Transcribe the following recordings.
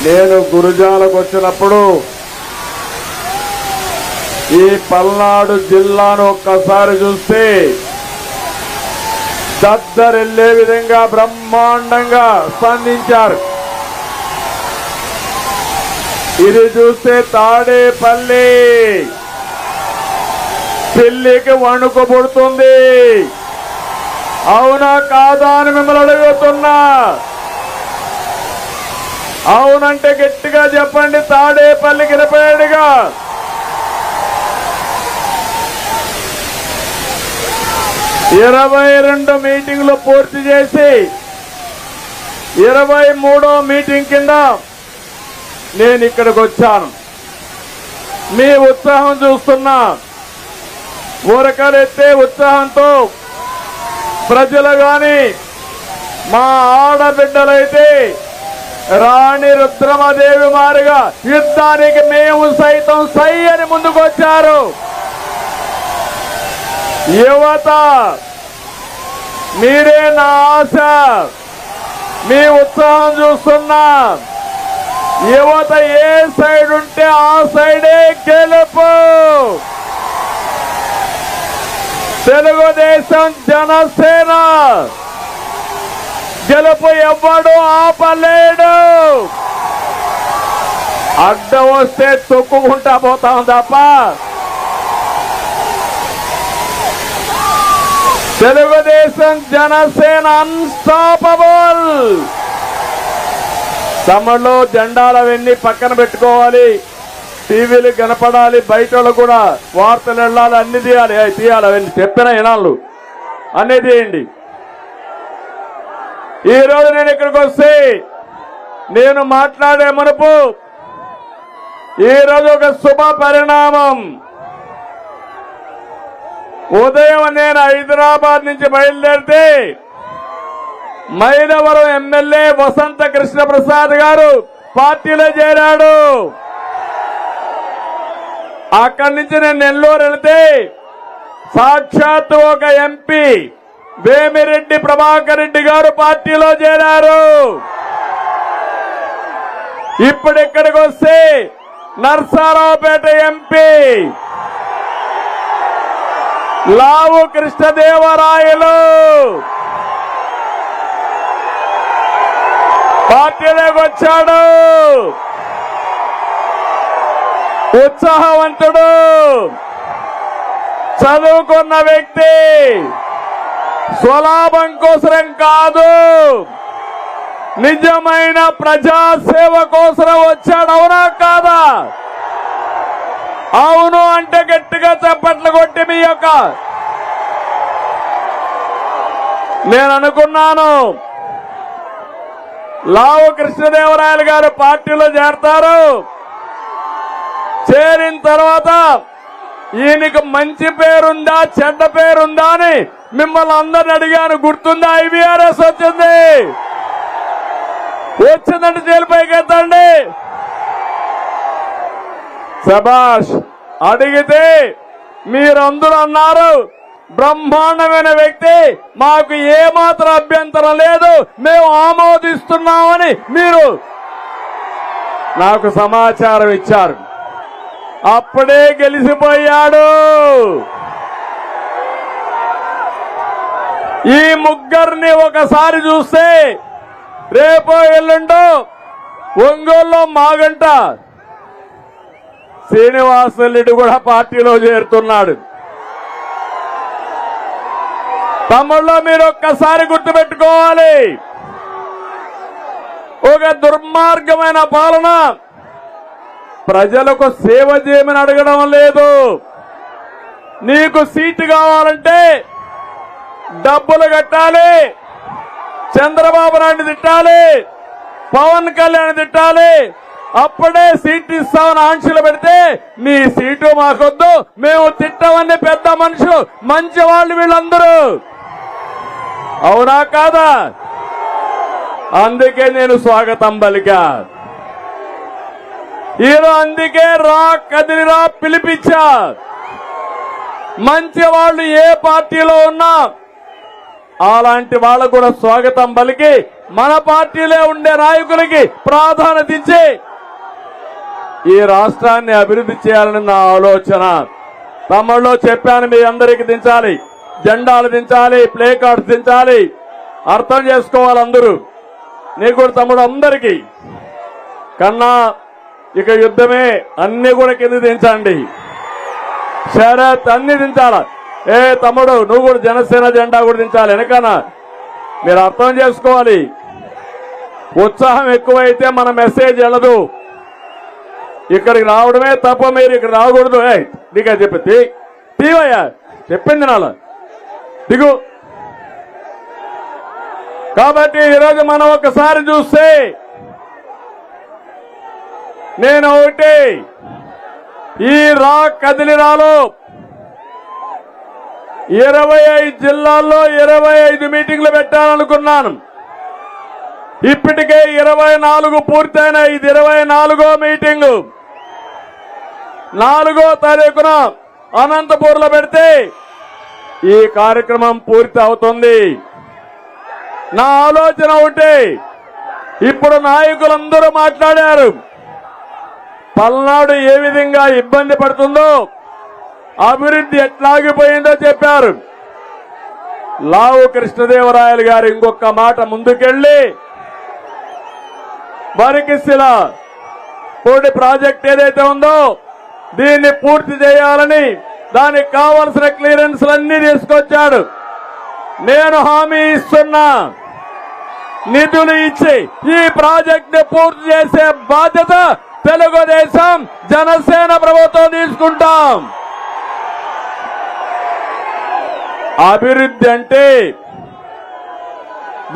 నేను గురుజాలకు వచ్చినప్పుడు ఈ పల్నాడు జిల్లాను ఒక్కసారి చూస్తే దద్దరిల్లే విధంగా బ్రహ్మాండంగా స్పందించారు. ఇది చూస్తే తాడేపల్లి పిల్లికి వణుకు పుడుతుంది. అవునా కాదా అని మిమ్మల్ని అడుగుతున్నా. అవునంటే గట్టిగా చెప్పండి. తాడేపల్లికి వినపడేట్టుగా. ఇరవై 22 మీటింగ్లు పూర్తి చేసి 23వ మీటింగ్ కింద నేను ఇక్కడికి వచ్చాను. మీ ఉత్సాహం చూస్తున్నా. ఊరకలెత్తే ఉత్సాహంతో ప్రజలు గాని మా ఆడబిడ్డలైతే రాణి రుద్రమదేవి మారిగా యుద్ధానికి మేము సైతం సై అని ముందుకొచ్చారు. యువత మీరే నా ఆశ. మీ ఉత్సాహం చూస్తున్నా. యువత ఏ సైడ్ ఉంటే ఆ సైడే గెలుపు. తెలుగుదేశం జనసేన గెలుపు ఎవ్వడు ఆపలేడు. అడ్డం వస్తే తొక్కుకుంటా పోతాం తప్ప తెలుగుదేశం జనసేన అన్స్టాపబుల్. తమలో జెండాలవన్నీ పక్కన పెట్టుకోవాలి. టీవీలు కనపడాలి. బయట వాళ్ళు కూడా వార్తలు వెళ్ళాలి. అన్ని తీయాలి. అవన్నీ చెప్పిన ఇనాళ్ళు అన్ని తీయండి. ఈరోజు నేను ఇక్కడికి వస్తే నేను మాట్లాడే మునుపు ఈరోజు ఒక శుభ పరిణామం. ఉదయం నేను హైదరాబాద్ నుంచి బయలుదేరితే మైలవరం ఎమ్మెల్యే వసంత కృష్ణ ప్రసాద్ గారు పార్టీలో చేరాడు. అక్కడి నుంచి నేను నెల్లూరు వెళితే సాక్షాత్తు ఒక ఎంపీ వేమిరెడ్డి ప్రభాకర్ రెడ్డి గారు పార్టీలో చేరారు. ఇప్పుడు ఇక్కడికి వస్తే నర్సారావుపేట ఎంపీ లావు కృష్ణదేవరాయలు పార్టీలోకి వచ్చాడు. ఉత్సాహవంతుడు, చదువుకున్న వ్యక్తి. స్వలాభం కోసరం కాదు, నిజమైన ప్రజాసేవ కోసరం వచ్చాడు. అవునా కాదా? అవును అంటే గట్టిగా చప్పట్లు కొట్టి మీ యొక్క నేను అనుకున్నాను లావు కృష్ణదేవరాయలు గారు పార్టీలో చేరతారు. చేరిన తర్వాత ఈయనకి మంచి పేరుందా చెడ్డ పేరుందా అని మిమ్మల్ని అందరిని అడిగాను. గుర్తుందా? IVRS వచ్చింది. వచ్చిందంటే జైలుపైకి ఎత్తండి. శభాష్. అడిగితే మీరందరూ అన్నారు బ్రహ్మాండమైన వ్యక్తి, మాకు ఏమాత్రం అభ్యంతరం లేదు, మేము ఆమోదిస్తున్నామని మీరు నాకు సమాచారం ఇచ్చారు. అప్పుడే గెలిచిపోయాడు. ఈ ముగ్గురిని ఒకసారి చూస్తే రేపో ఎల్లుండో ఒంగోలులో మాగంట శ్రీనివాసరెడ్డి కూడా పార్టీలో చేరుతున్నాడు. తమ్ముళ్ళు మీరు ఒక్కసారి గుర్తుపెట్టుకోవాలి. ఒక దుర్మార్గమైన పాలన. ప్రజలకు సేవ చేయమని అడగడం లేదు. నీకు సీటు కావాలంటే డబ్బులు కట్టాలి. చంద్రబాబు నాయుడు తిట్టాలి, పవన్ కళ్యాణ్ తిట్టాలి, అప్పుడే సీటు ఇస్తామని ఆంక్షలు పెడితే నీ సీటు మాకొద్దు, మేము తిట్టమని పెద్ద మనుషులు మంచి వాళ్ళు వీళ్ళందరూ. అవునా కాదా? అందుకే నేను స్వాగతం పలికా. ఈరోజు అందుకే రా కదిలిరా పిలిపించా. మంచి వాళ్ళు ఏ పార్టీలో ఉన్నా అలాంటి వాళ్ళకు కూడా స్వాగతం పలికి మన పార్టీలో ఉండే నాయకులకి ప్రాధాన్యత ఇచ్చి ఈ రాష్ట్రాన్ని అభివృద్ధి చేయాలని నా ఆలోచన. తమ్ముళ్ళు చెప్పాను, మీ అందరికి దించాలి, జెండాలు దించాలి, ప్లే కార్డ్స్ దించాలి. అర్థం చేసుకోవాలి అందరూ. నీకు కూడా తమ్ముడు అందరికీ కన్నా ఇక యుద్ధమే, అన్ని కూడా కింద దించండి. శరత్ అన్ని దించాల. ఏ తమ్ముడు నువ్వు కూడా జనసేన జెండా కూడా దించాలి వెనకనా. మీరు అర్థం చేసుకోవాలి, ఉత్సాహం ఎక్కువైతే మన మెసేజ్ వెళ్ళదు. ఇక్కడికి రావడమే తప్ప మీరు ఇక్కడ రాకూడదు. నీకా చెప్పి తీవయ్యా, చెప్పింది నాలా దిగు. కాబట్టి ఈరోజు మనం ఒకసారి చూస్తే నేను ఒకటి ఈ కదిలిరాలో 25 జిల్లాల్లో 25 మీటింగ్లు పెట్టాలనుకున్నాను. ఇప్పటికే 24 పూర్తయిన ఇది 24వ మీటింగు. 4వ తారీఖున అనంతపూర్లో పెడితే ఈ కార్యక్రమం పూర్తి అవుతుంది. నా ఆలోచన ఒకటి, ఇప్పుడు నాయకులందరూ మాట్లాడారు. పల్నాడు ఏ విధంగా ఇబ్బంది పడుతుందో, అభివృద్ధి ఎట్లాగిపోయిందో చెప్పారు. లావు కృష్ణదేవరాయలు గారు ఇంకొక మాట ముందుకెళ్లి బరికిసిల పోటీ ప్రాజెక్ట్ ఏదైతే ఉందో దీన్ని పూర్తి చేయాలని దానికి కావలసిన క్లియరెన్స్లన్నీ తీసుకొచ్చాడు. నేను హామీ ఇస్తున్నా, నిధులు ఇచ్చి ఈ ప్రాజెక్ట్ ని పూర్తి చేసే బాధ్యత తెలుగుదేశం జనసేన ప్రభుత్వం తీసుకుంటాం. అభివృద్ధి అంటే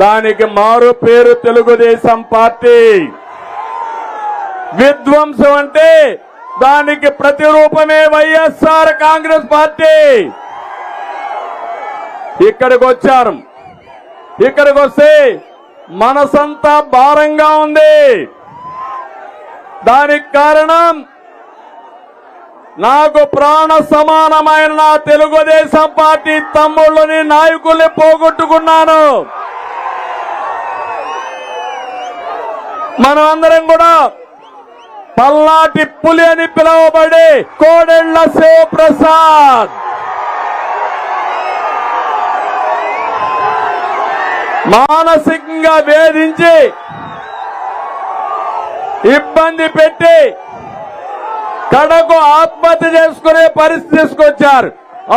దానికి మారు పేరు తెలుగుదేశం పార్టీ. విధ్వంసం అంటే దానికి ప్రతిరూపమే వైఎస్ఆర్ కాంగ్రెస్ పార్టీ. ఇక్కడికి వచ్చారు, ఇక్కడికి వస్తే మనసంతా భారంగా ఉంది. దానికి కారణం నాకు ప్రాణ సమానమైన నా తెలుగుదేశం పార్టీ తమ్ముళ్ళని నాయకుల్ని పోగొట్టుకున్నాను. మనం అందరం కూడా పల్నాటి పులి అని పిలువబడే కోడెళ్ల శివప్రసాద్ మానసికంగా వేధించి ఇబ్బంది పెట్టి కడకు ఆత్మహత్య చేసుకునే పరిస్థితి తీసుకొచ్చారు.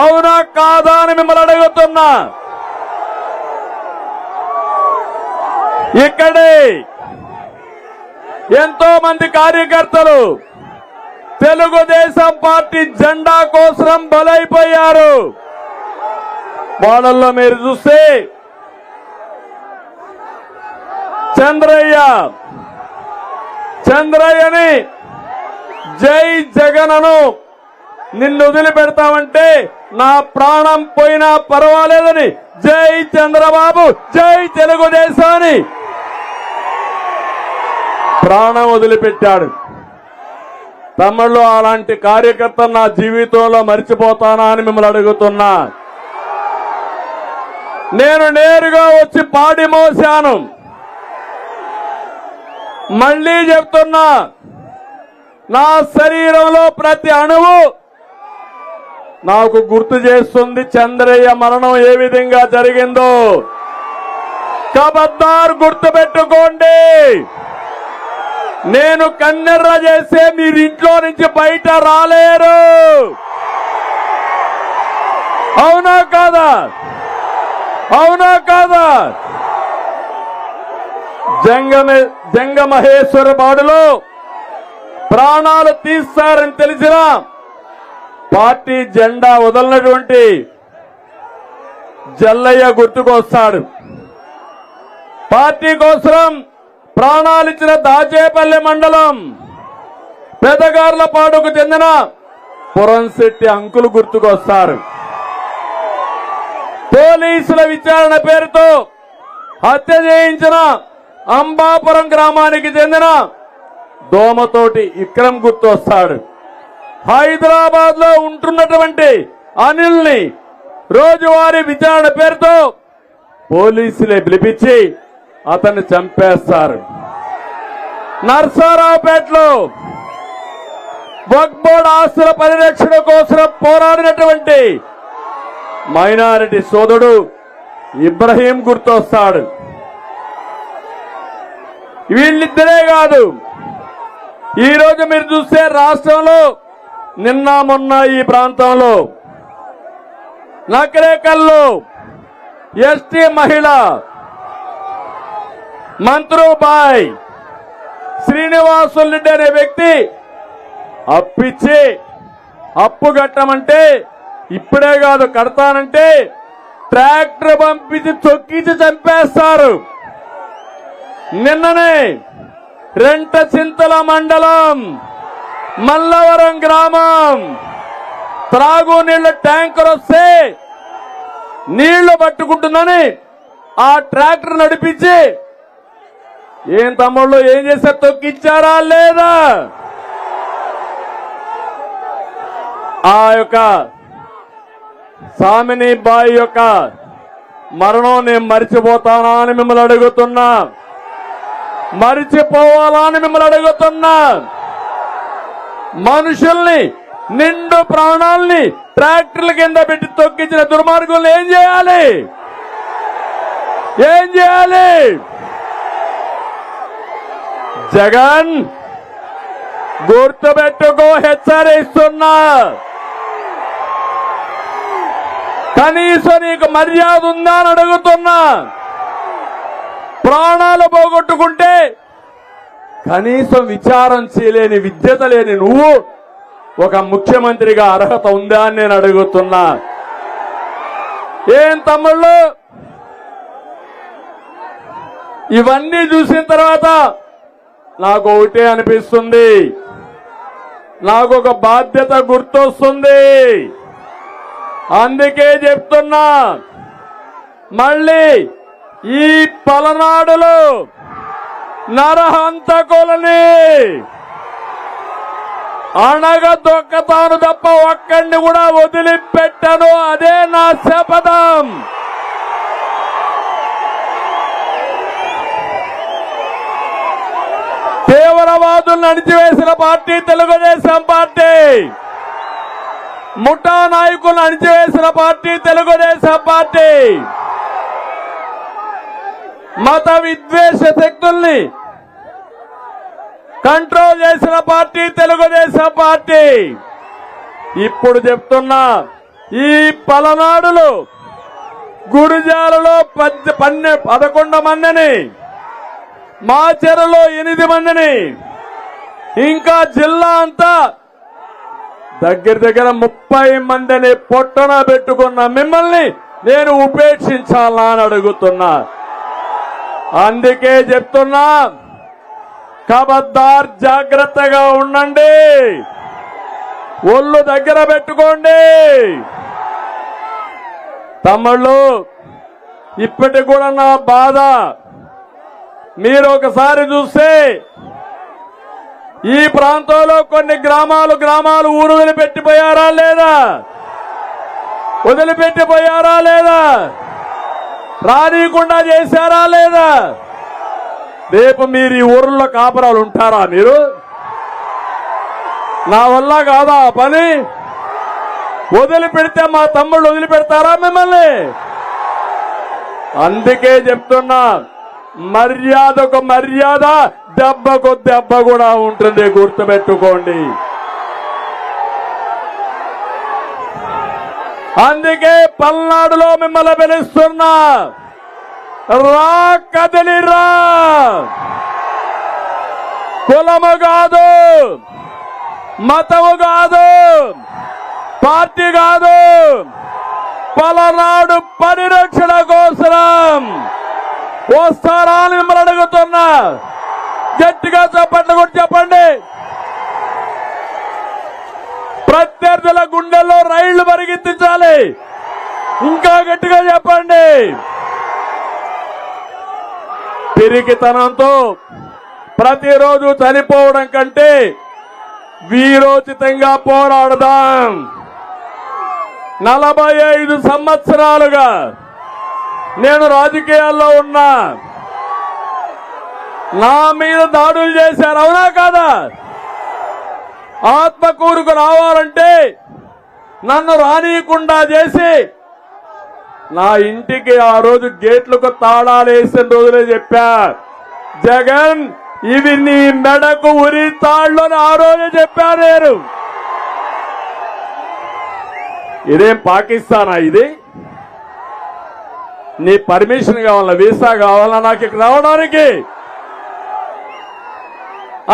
అవునా కాదా అని మిమ్మల్ని అడుగుతున్నా. ఇక్కడే ఎంతో మంది కార్యకర్తలు తెలుగుదేశం పార్టీ జెండా కోసం బలైపోయారు. వాళ్ళల్లో మీరు చూస్తే చంద్రయ్యని జై జగనను నిన్ను వదిలిపెడతామంటే నా ప్రాణం పోయినా పర్వాలేదని జై చంద్రబాబు జై తెలుగుదేశాన్ని ప్రాణం వదిలిపెట్టాడు. తమిళలో అలాంటి కార్యకర్త నా జీవితంలో మర్చిపోతానా అని మిమ్మల్ని అడుగుతున్నా. నేను నేరుగా వచ్చి పాడి మోశాను. మళ్లీ చెప్తున్నా, నా శరీరంలో ప్రతి అణువు నాకు గుర్తు చేస్తుంది చంద్రయ్య మరణం ఏ విధంగా జరిగిందో. ఖబర్దార్ గుర్తు పెట్టుకోండి. నేను కన్నెర్ర చేస్తే మీరు ఇంట్లో నుంచి బయట రాలేరు. అవునా కాదా? అవునా కాదా? జంగమహేశ్వర బాడులో ప్రాణాలు తీస్తారని తెలిసిన పార్టీ జెండా వదలనటువంటి జల్లయ్య గుర్తుకొస్తాడు. పార్టీ కోసం ప్రాణాలిచ్చిన దాచేపల్లి మండలం పెదగార్లపాడుకు చెందిన పురంశెట్టి అంకులు గుర్తుకొస్తారు. పోలీసుల విచారణ పేరుతో హత్య చేయించిన అంబాపురం గ్రామానికి చెందిన దోమతోటి విక్రమ్ గుర్తొస్తాడు. హైదరాబాద్ లో ఉంటున్నటువంటి అనిల్ ని రోజువారీ విచారణ పేరుతో పోలీసులే పిలిపించి అతన్ని చంపేస్తారు. నర్సారావుపేటలో వక్ఫ్ బోర్డు ఆస్తుల పరిరక్షణ కోసం పోరాడినటువంటి మైనారిటీ సోదరుడు ఇబ్రహీం గుర్తొస్తాడు. వీళ్ళిద్దరే కాదు, ఈరోజు మీరు చూస్తే రాష్ట్రంలో నిన్న మొన్న ఈ ప్రాంతంలో నకరేకల్లో ఎస్టీ మహిళ మంత్రుబాయ్ శ్రీనివాసులు రెడ్డి అనే వ్యక్తి అప్పిచ్చి అప్పు కట్టమంటే ఇప్పుడే కాదు కడతానంటే ట్రాక్టర్ పంపించి తొక్కించి చంపేస్తారు. నిన్ననే రెంటచింతల మండలం మల్లవరం గ్రామం త్రాగునీళ్ల ట్యాంకర్ వస్తే నీళ్లు పట్టుకుంటుందని ఆ ట్రాక్టర్ నడిపించి ఏం తమ్ముళ్ళు ఏం చేస్తే తొక్కిచ్చారా లేదా? ఆ యొక్క సామిని బాయి యొక్క మరణం నేను మరిచిపోతానా అని మిమ్మల్ని అడుగుతున్నా, మరిచిపోవాలా అని మిమ్మల్ని అడుగుతున్నా. మనుషుల్ని నిండు ప్రాణాల్ని ట్రాక్టర్ల కింద పెట్టి తొక్కించిన దుర్మార్గులు ఏం చేయాలి? ఏం చేయాలి? జగన్ గుర్తుపెట్టుకో, హెచ్చరిస్తున్నా. కనీసం నీకు మర్యాద ఉందా అని అడుగుతున్నా. ప్రాణాలు పోగొట్టుకుంటే కనీసం విచారం చేయలేని విద్యత లేని నువ్వు ఒక ముఖ్యమంత్రిగా అర్హత ఉందా అని నేను అడుగుతున్నా. ఏం తమ్ముళ్ళు, ఇవన్నీ చూసిన తర్వాత నాకు ఒకటే అనిపిస్తుంది, నాకు ఒక బాధ్యత గుర్తొస్తుంది. అందుకే చెప్తున్నా, మళ్ళీ ఈ పలనాడులో నరహంతకులని అణగదొక్కతాను తప్ప ఒక్కడిని కూడా వదిలిపెట్టను. అదే నా శపథం. తీవ్రవాదులను అణిచివేసిన పార్టీ తెలుగుదేశం పార్టీ, ముఠా నాయకులను అణిచివేసిన పార్టీ తెలుగుదేశం పార్టీ, మత విద్వేష శక్తుల్ని కంట్రోల్ చేసిన పార్టీ తెలుగుదేశం పార్టీ. ఇప్పుడు చెప్తున్నా, ఈ పలనాడులో గురుజాలలో 11 మందిని, మాచెరలో 8 మందిని, ఇంకా జిల్లా అంతా దగ్గర 30 మందిని పొట్టన పెట్టుకున్న మిమ్మల్ని నేను ఉపేక్షించాలా అని అడుగుతున్నా. అందుకే చెప్తున్నా, ఖబర్దార్, జాగ్రత్తగా ఉండండి, ఒళ్ళు దగ్గర పెట్టుకోండి. తమ్ముళ్ళు, ఇప్పటికి కూడా నా బాధ మీరు ఒకసారి చూస్తే ఈ ప్రాంతంలో కొన్ని గ్రామాలు ఊరు వదిలిపెట్టిపోయారా లేదా? వదిలిపెట్టిపోయారా లేదా? రానీయకుండా చేశారా లేదా? రేపు మీరు ఈ ఊర్లో కాపురాలు ఉంటారా? మీరు నా వల్ల కాదా ఆ పని? వదిలిపెడితే మా తమ్ముళ్ళు వదిలిపెడతారా మిమ్మల్ని? అందుకే చెప్తున్నా, మర్యాదకు మర్యాద, దెబ్బకు దెబ్బ కూడా ఉంటుంది, గుర్తుపెట్టుకోండి. అందుకే పల్నాడులో మిమ్మల్ని పిలుస్తున్నా, రా, కదిలిరా. కులము కాదు, మతము కాదు, పార్టీ కాదు, పలనాడు పరిరక్షణ కోసం వస్తారా అని మిమ్మల్ని అడుగుతున్నా. గట్టిగా చప్పట్లు కొట్టి చెప్పండి. ప్రత్యర్థుల గుండెల్లో రైళ్లు పరిగెత్తించాలి. ఇంకా గట్టిగా చెప్పండి. పిరికితనంతో ప్రతిరోజు చనిపోవడం కంటే వీరోచితంగా పోరాడదాం. 45 సంవత్సరాలుగా నేను రాజకీయాల్లో ఉన్నా. నా మీద దాడులు చేశారు, అవునా కాదా? ఆత్మకూరుకు రావాలంటే నన్ను రానియకుండా చేసి నా ఇంటికి ఆ రోజు గేట్లకు తాళాలు వేసిన రోజులే చెప్పా, జగన్ ఇవి నీ మెడకు ఉరి తాళ్ళు అని ఆ రోజే చెప్పా నేను. ఇదేం పాకిస్తానా? ఇది నీ పర్మిషన్ కావాలా, వీసా కావాలా నాకు ఇక్కడ రావడానికి?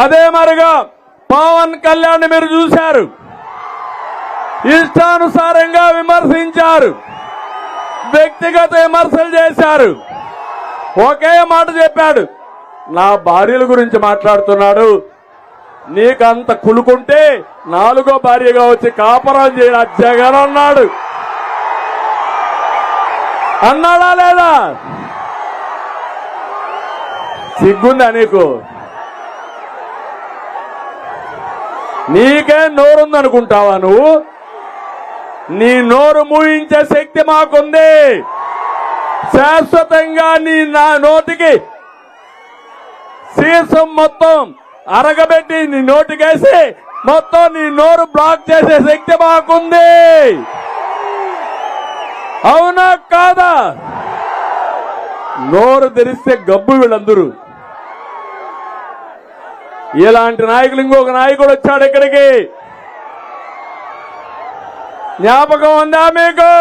అదే మరిగా పవన్ కళ్యాణ్ మీరు చూశారు, ఇష్టానుసారంగా విమర్శించారు, వ్యక్తిగత విమర్శలు చేశారు. ఒకే మాట చెప్పాడు, నా భార్యల గురించి మాట్లాడుతున్నాడు, నీకంత కులుకుంటే 4వ భార్యగా వచ్చి కాపురం చేయ జగన్ అన్నాడు. అన్నాడా లేదా? సిగ్గుందా నీకు? నీకే నోరుందనుకుంటావా నువ్వు? నీ నోరు మూయించే శక్తి మాకుంది. శాశ్వతంగా నా నోటికి సీసం మొత్తం అరగబెట్టి నీ నోటికేసి మొత్తం నీ నోరు బ్లాక్ చేసే శక్తి మాకుంది. అవునా కాదా? నోరు తెరిస్తే గబ్బు వీళ్ళందరూ. ఇలాంటి నాయకులు ఇంకొక నాయకుడు వచ్చాడు ఇక్కడికి, జ్ఞాపకం ఉందా మీకు?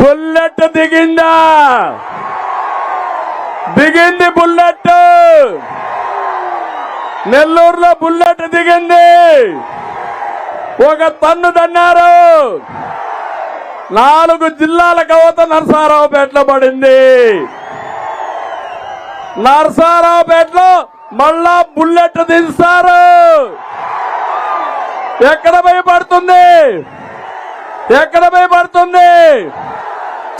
బుల్లెట్ దిగిందా? దిగింది బుల్లెట్, నెల్లూరులో బుల్లెట్ దిగింది. ఒక తన్ను తన్నారు. 4 జిల్లాల కవత నరసారావుపేటలో పడింది. నరసారావుపేటలో మళ్ళా బుల్లెట్ దించారు. ఎక్కడ భయపడుతుంది? ఎక్కడ భయపడుతుంది?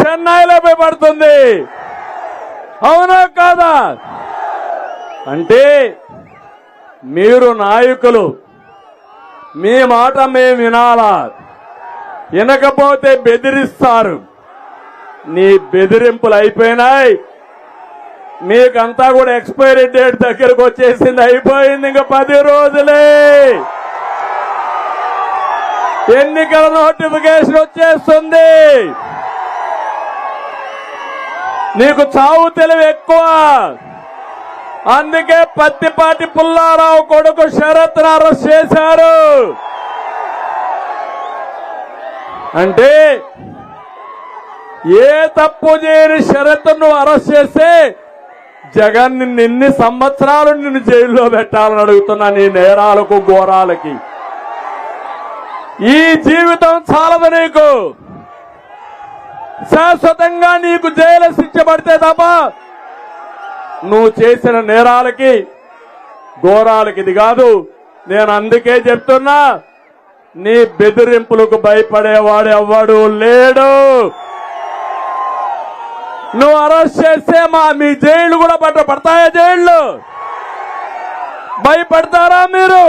చెన్నైలో భయపడుతుంది. అవునా కాదా? అంటే మీరు నాయకులు, మీ మాట మేము వినాలా? వినకపోతే బెదిరిస్తారు. నీ బెదిరింపులు అయిపోయినాయి. మీకంతా కూడా ఎక్స్పైరీ డేట్ దగ్గరకు వచ్చేసింది, అయిపోయింది. ఇంకా 10 రోజులే ఎన్నికల నోటిఫికేషన్ వచ్చేస్తుంది. నీకు చావు తెలివి ఎక్కువ. అందుకే పత్తిపాటి పుల్లారావు కొడుకు శరత్ అరెస్ట్ చేశారు. అంటే ఏ తప్పు చేయని శరత్ నువ్వు అరెస్ట్ చేస్తే జగన్ నిన్ను ఎన్ని సంవత్సరాలు నిన్ను జైల్లో పెట్టాలని అడుగుతున్నా. నీ నేరాలకు ఘోరాలకి ఈ జీవితం చాలదు నీకు. శాశ్వతంగా నీకు జైలు శిక్ష పడితే తప్ప నువ్వు చేసిన నేరాలకి ఘోరాలకి ఇది కాదు. నేను అందుకే చెప్తున్నా, నీ బెదిరింపులకు భయపడేవాడు ఎవ్వడు లేడు. నువ్వు అరెస్ట్ చేస్తే మీ జైళ్లు కూడా పడతాయా? జైళ్లు భయపడతారా మీరు?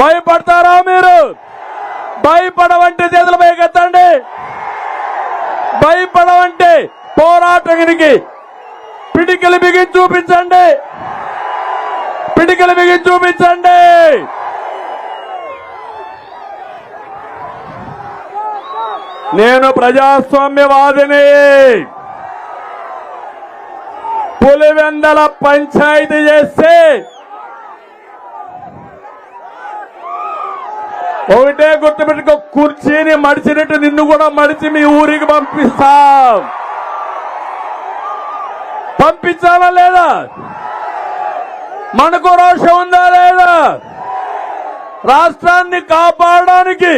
భయపడతారా మీరు? భయపడవంటే చేతులు పైకెత్తండి. భయపడవంటే పోరాటానికి పిడికిలు బిగించి చూపించండి. పిడికిలు బిగించి చూపించండి. నేను ప్రజాస్వామ్యవాదిని. పులివెందల పంచాయతీ చేస్తే ఒకటే గుర్తుపెట్టుకో, కుర్చీని మడిచినట్టు నిన్ను కూడా మడిచి మీ ఊరికి పంపిస్తాం. పంపించాలా లేదా? మనకు రోషం ఉందా లేదా? రాష్ట్రాన్ని కాపాడడానికి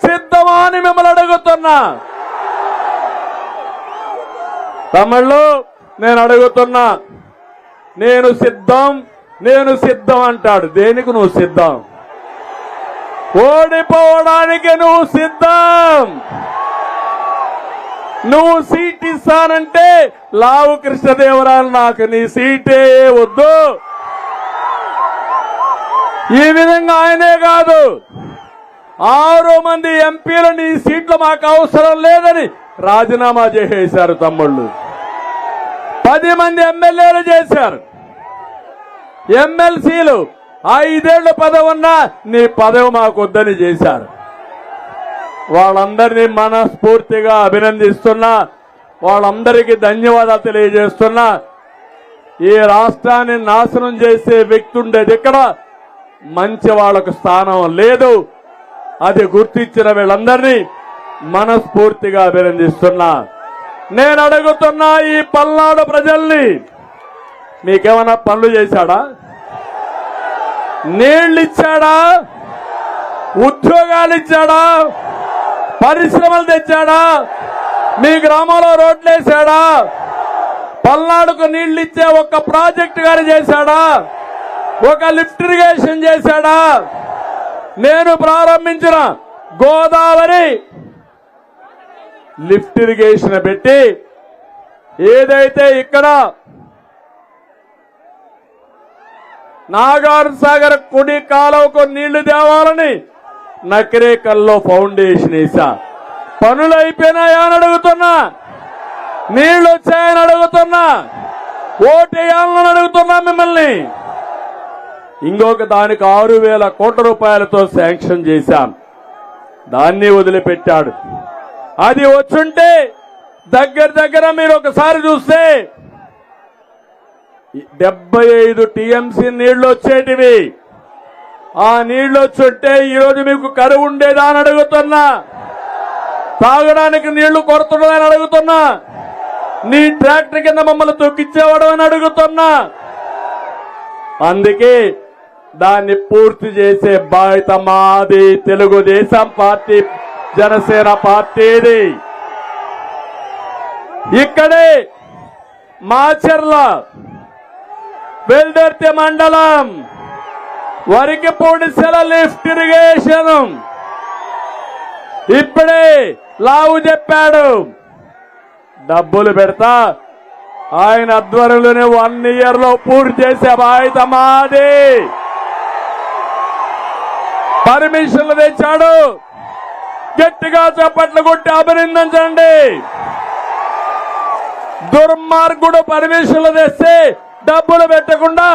సిద్ధమా అని మిమ్మల్ని అడుగుతున్నా. తమిళ్లో నేను అడుగుతున్నా, నేను సిద్ధం, నేను సిద్ధం అంటాడు. దేనికి నువ్వు సిద్ధం? ఓడిపోవడానికి నువ్వు సిద్ధం. నువ్వు సీట్ ఇస్తానంటే లావు కృష్ణదేవరాయలు నాకు నీ సీటే వద్దు. ఈ విధంగా ఆయనే కాదు, 6 మంది ఎంపీలు నీ సీట్లు మాకు అవసరం లేదని రాజీనామా చేసేశారు తమ్ముళ్ళు. 10 మంది ఎమ్మెల్యేలు చేశారు. ఎమ్మెల్సీలు 5 ఏళ్ల పదవి ఉన్నా నీ పదవి మాకొద్దని చేశారు. వాళ్ళందరినీ మనస్ఫూర్తిగా అభినందిస్తున్నా, వాళ్ళందరికీ ధన్యవాదాలు తెలియజేస్తున్నా. ఈ రాష్ట్రాన్ని నాశనం చేసే వ్యక్తి ఉండేది ఇక్కడ, మంచి వాళ్ళకు స్థానం లేదు. అది గుర్తించిన వీళ్ళందరినీ మనస్ఫూర్తిగా అభినందిస్తున్నా. నేను అడుగుతున్నా ఈ పల్నాడు ప్రజల్ని, మీకేమైనా పనులు చేశాడా? నీళ్లు ఇచ్చాడా? ఉద్యోగాలు ఇచ్చాడా? పరిశ్రమలు తెచ్చాడా? మీ గ్రామంలో రోడ్లు వేసాడా? పల్నాడుకు నీళ్లు ఇచ్చే ఒక ప్రాజెక్టు గారు చేశాడా? ఒక లిఫ్ట్ ఇరిగేషన్ చేశాడా? నేను ప్రారంభించిన గోదావరి లిఫ్ట్ ఇరిగేషన్ పెట్టి ఏదైతే ఇక్కడ నాగార్జున సాగర్ కుడి కాలువకు నీళ్లు తేవాలని నకిరేకల్లో ఫౌండేషన్ వేసా. పనులు అయిపోయినాయా అని అడుగుతున్నా, నీళ్లు వచ్చాయని అడుగుతున్నా, ఓటేయాలని అడుగుతున్నా మిమ్మల్ని. ఇంకొక దానికి 6,000 కోట్ల రూపాయలతో శాంక్షన్ చేశాం, దాన్ని వదిలిపెట్టాడు. అది వచ్చుంటే దగ్గర మీరు ఒకసారి చూస్తే 75 టీఎంసీ నీళ్లు వచ్చేటివి. ఆ నీళ్లు వచ్చుంటే ఈరోజు మీకు కరువు ఉండేదా అని అడుగుతున్నా, తాగడానికి నీళ్లు కొరతుండదని అడుగుతున్నా, నీ ట్రాక్టర్ కింద మమ్మల్ని తొక్కిచ్చేవాడు అని అడుగుతున్నా. అందుకే దాన్ని పూర్తి చేసే బాధ్యత మాది, తెలుగుదేశం పార్టీ, జనసేన పార్టీది. ఇక్కడే మాచర్ల వెల్దర్తి మండలం వరికిపూడిసెల లిఫ్ట్ ఇరిగేషన్ ఇప్పుడే లావు చెప్పాడు. డబ్బులు పెడతా, ఆయన ఆధ్వర్యంలోనే 1 ఇయర్ లో పూర్తి చేసే బాధ్యత మాది. పర్మిషన్లు తెచ్చాడు, గట్టిగా చప్పట్లు కొట్టి అభినందించండి. దుర్మార్గుడు పర్మిషన్లు తెస్తే డబ్బులు పెట్టకుండా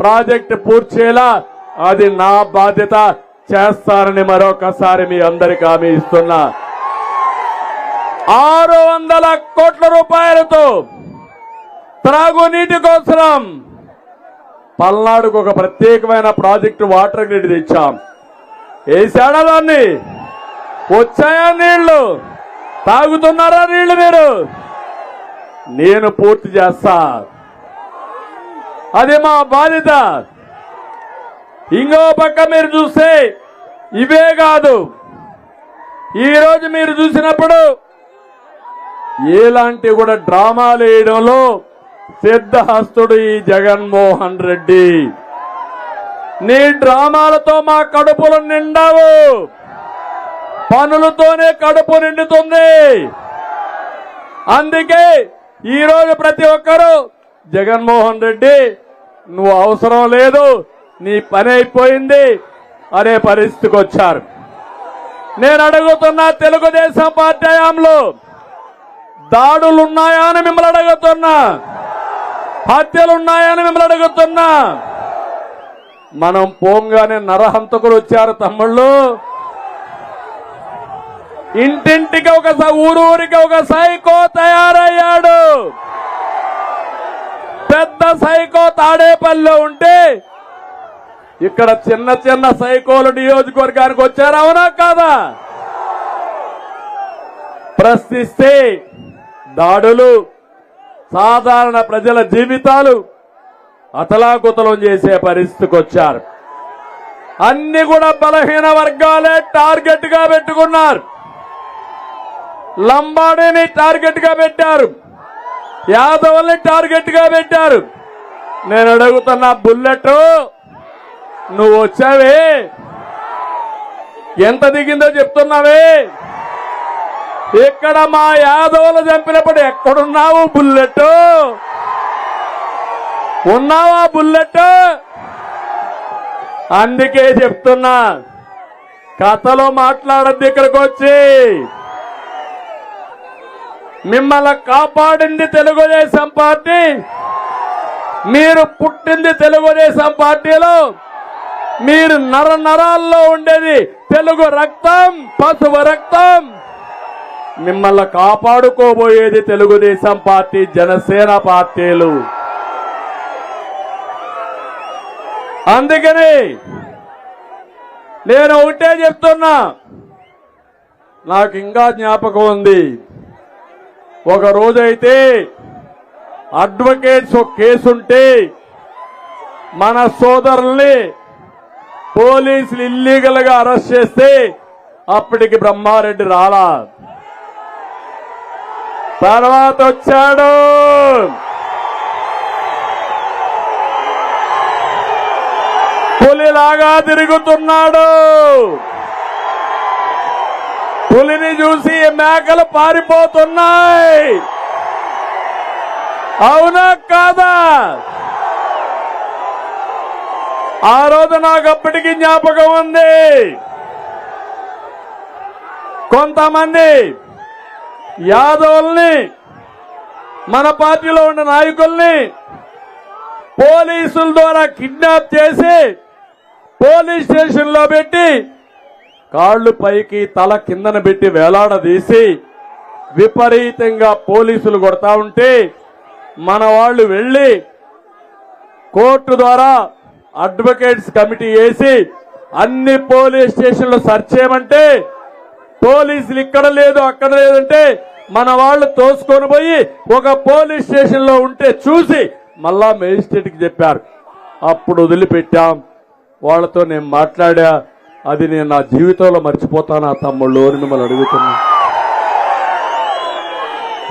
ప్రాజెక్టు పూర్తి చేయాలా, అది నా బాధ్యత, చేస్తారని మరొకసారి మీ అందరికీ హామీ ఇస్తున్నా. 600 కోట్ల రూపాయలతో త్రాగునీటి కోసం పల్నాడుకు ఒక ప్రత్యేకమైన ప్రాజెక్టు వాటర్ గ్రిడ్ తెచ్చాం. వేసాడా దాన్ని? వచ్చాయా నీళ్లు? తాగుతున్నారా నీళ్లు మీరు? నేను పూర్తి చేస్తా, అది మా బాధ్యత. ఇంకో పక్క మీరు చూస్తే ఇవే కాదు, ఈరోజు మీరు చూసినప్పుడు ఎలాంటి కూడా డ్రామాలు వేయడంలో సిద్ధహస్తుడు ఈ జగన్మోహన్ రెడ్డి. నీ డ్రామాలతో మా కడుపులు నిండావు, పనులతోనే కడుపు నిండుతుంది. అందుకే ఈరోజు ప్రతి ఒక్కరూ జగన్మోహన్ రెడ్డి నువ్వు అవసరం లేదు, నీ పని అయిపోయింది అనే పరిస్థితికి వచ్చారు. నేను అడుగుతున్నా, తెలుగుదేశం పార్టీ హయాంలో దాడులున్నాయా అని మిమ్మల్ని అడుగుతున్నా, హత్యలున్నాయా అని మిమ్మల్ని అడుగుతున్నా. మనం పోంగానే నరహంతకులు వచ్చారు తమ్ముళ్ళు. ఇంటింటికి ఊరూరికి ఒక సైకో తయారయ్యాడు. పెద్ద సైకో తాడేపల్లిలో ఉంటే ఇక్కడ చిన్న చిన్న సైకోలు నియోజకవర్గానికి వచ్చారు, అవునా కాదా? ప్రశ్నిస్తే దాడులు, సాధారణ ప్రజల జీవితాలు అతలాకుతలం చేసే పరిస్థితికి వచ్చారు. అన్ని కూడా బలహీన వర్గాలే టార్గెట్ గా పెట్టుకున్నారు. లంబాడీని టార్గెట్ గా పెట్టారు, యాదవుల్ని టార్గెట్ గా పెట్టారు. నేను అడుగుతున్నా, బుల్లెట్ నువ్వు వచ్చావే, ఎంత దిగిందో చెప్తున్నావే? ఇక్కడ మా యాదవులు చంపినప్పుడు ఎక్కడున్నావు బుల్లెట్? ఉన్నావా బుల్లెట్? అందుకే చెప్తున్నా, కథలో మాట్లాడద్దు ఇక్కడికి వచ్చి. మిమ్మల్ని కాపాడింది తెలుగుదేశం పార్టీ. మీరు పుట్టింది తెలుగుదేశం పార్టీలో. మీరు నరాల్లో ఉండేది తెలుగు రక్తం, పసుపు రక్తం. మిమ్మల్ని కాపాడుకోబోయేది తెలుగుదేశం పార్టీ, జనసేన పార్టీలు. అందుకని నేను ఒకటే చెప్తున్నా, నాకు ఇంకా జ్ఞాపకం ఉంది. ఒక రోజైతే అడ్వకేట్స్ ఒక కేసుంటే మన సోదరుల్ని పోలీసులు ఇల్లీగల్ గా అరెస్ట్ చేస్తే అప్పటికి బ్రహ్మారెడ్డి రాలా. తర్వాత వచ్చాడు. పులిలాగా తిరుగుతున్నాడు. పులిని చూసి మేకలు పారిపోతున్నాయి. అవునా కాదా? ఆ రోజు నాకు అప్పటికి జ్ఞాపకం ఉంది. కొంతమంది యాదవుల్ని, మన పార్టీలో ఉన్న నాయకుల్ని పోలీసుల ద్వారా కిడ్నాప్ చేసి పోలీస్ స్టేషన్ లో పెట్టి కాళ్లు పైకి తల కిందన పెట్టి వేలాడదీసి విపరీతంగా పోలీసులు కొడతా ఉంటే మన వాళ్ళు వెళ్లి కోర్టు ద్వారా అడ్వకేట్స్ కమిటీ వేసి అన్ని పోలీస్ స్టేషన్లు సెర్చ్ చేయమంటే పోలీసులు ఇక్కడ లేదు అక్కడ లేదంటే మన వాళ్ళు తోసుకొని పోయి ఒక పోలీస్ స్టేషన్ లో ఉంటే చూసి మళ్ళా మేజిస్ట్రేట్ కి చెప్పారు. అప్పుడు వదిలిపెట్టాం. వాళ్ళతో నేను మాట్లాడా. అది నేను నా జీవితంలో మర్చిపోతానా తమ్ముళ్ళు అని మిమ్మల్ని అడుగుతున్నా.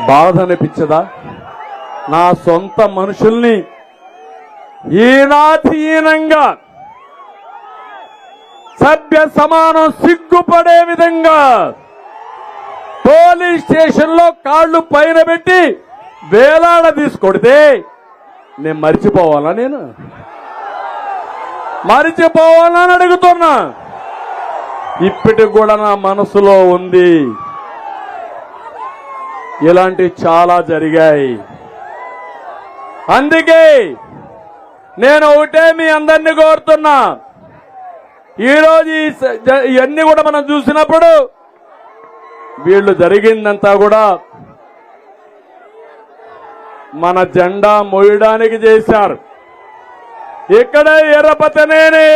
బాధ అనిపించదా? నా సొంత మనుషుల్ని హీనాతిహీనంగా, సభ్య సమానం సిగ్గుపడే విధంగా పోలీస్ స్టేషన్ లో కాళ్లు పైన పెట్టి వేలాడ తీసుకొడితే నేను మర్చిపోవాలా? నేను మర్చిపోవాలని అడుగుతున్నా. ఇప్పటికి కూడా నా మనసులో ఉంది. ఇలాంటివి చాలా జరిగాయి. అందుకే నేను ఒకటే మీ అందరినీ కోరుతున్నా. ఈరోజు ఇవన్నీ కూడా మనం చూసినప్పుడు వీళ్ళు జరిగిందంతా కూడా మన జెండా మోయడానికి చేశారు. ఇక్కడే ఎర్రపతనేని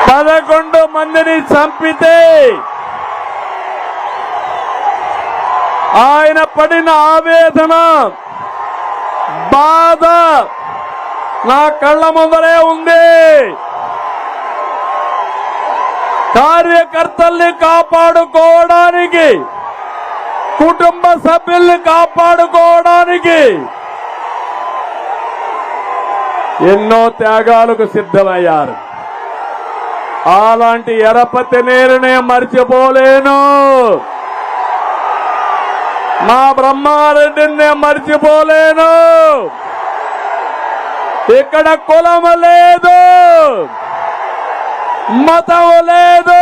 పదకొండు మందిని చంపితే ఆయన పడిన ఆవేదన, బాధ నా కళ్ళ ముందరే ఉంది. కార్యకర్తల్ని కాపాడుకోవడానికి, కుటుంబ సభ్యుల్ని కాపాడుకోవడానికి ఎన్నో త్యాగాలకు సిద్ధమయ్యారు. అలాంటి ఎర్రపతనేనినే మర్చిపోలేను. మా బ్రహ్మారెడ్డిని మర్చిపోలేను. ఇక్కడ కులం లేదు, మతం లేదు,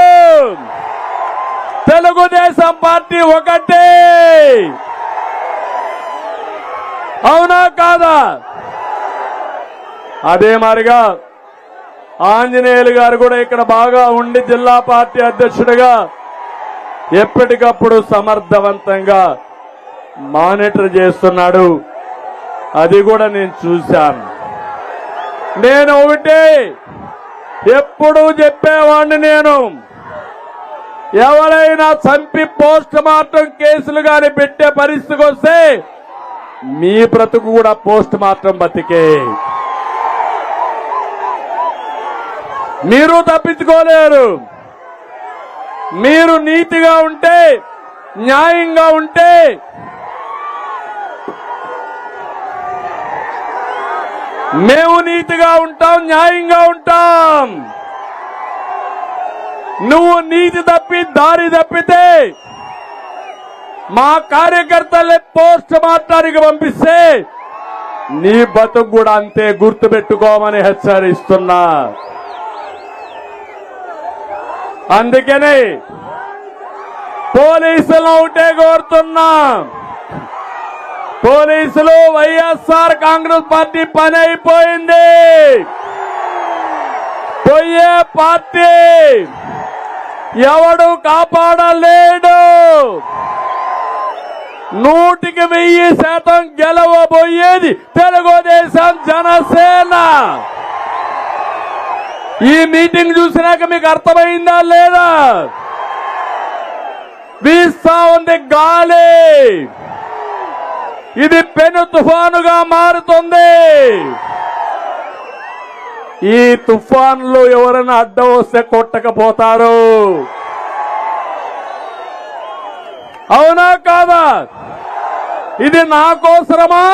తెలుగుదేశం పార్టీ ఒకటే. అవునా కాదా? అదే మారిగా ఆంజనేయులు గారు కూడా ఇక్కడ బాగా ఉండి జిల్లా పార్టీ అధ్యక్షుడిగా ఎప్పటికప్పుడు సమర్థవంతంగా మానిటర్ చేస్తున్నాడు. అది కూడా నేను చూశాను. నేను ఒకటే ఎప్పుడూ చెప్పేవాడిని, నేను ఎవరైనా చంపి పోస్ట్ మార్టం కేసులు గాని పెట్టే పరిస్థితికి వస్తే మీ బ్రతుకు కూడా పోస్ట్ మార్టం బతికే. మీరు తప్పించుకోలేరు. మీరు నీతిగా ఉంటే, న్యాయంగా ఉంటే మేము నీతిగా ఉంటాం, న్యాయంగా ఉంటాం. నువ్వు నీతి తప్పి దారి తప్పితే మా కార్యకర్తలే పోస్ట్ మార్టానికి పంపిస్తే నీ బతుకు కూడా అంతే, గుర్తుపెట్టుకోమని హెచ్చరిస్తున్నా. అందుకనే పోలీసులను ఒకటే కోరుతున్నా, పోలీసులు వైఎస్ఆర్ కాంగ్రెస్ పార్టీ పని అయిపోయింది, పోయే పార్టీ ఎవడు కాపాడలేడు. 100% గెలవబోయేది తెలుగుదేశం జనసేన. ఈ మీటింగ్ చూసినాక మీకు అర్థమైందా లేదా? వీస్తా ఉంది గాలి, ఇది పెను తుఫానుగా మారుతుంది. ఈ తుఫాన్లో ఎవరైనా అడ్డం వస్తే కొట్టకపోతారు, అవునా కాదా? ఇది నా కోసరమా,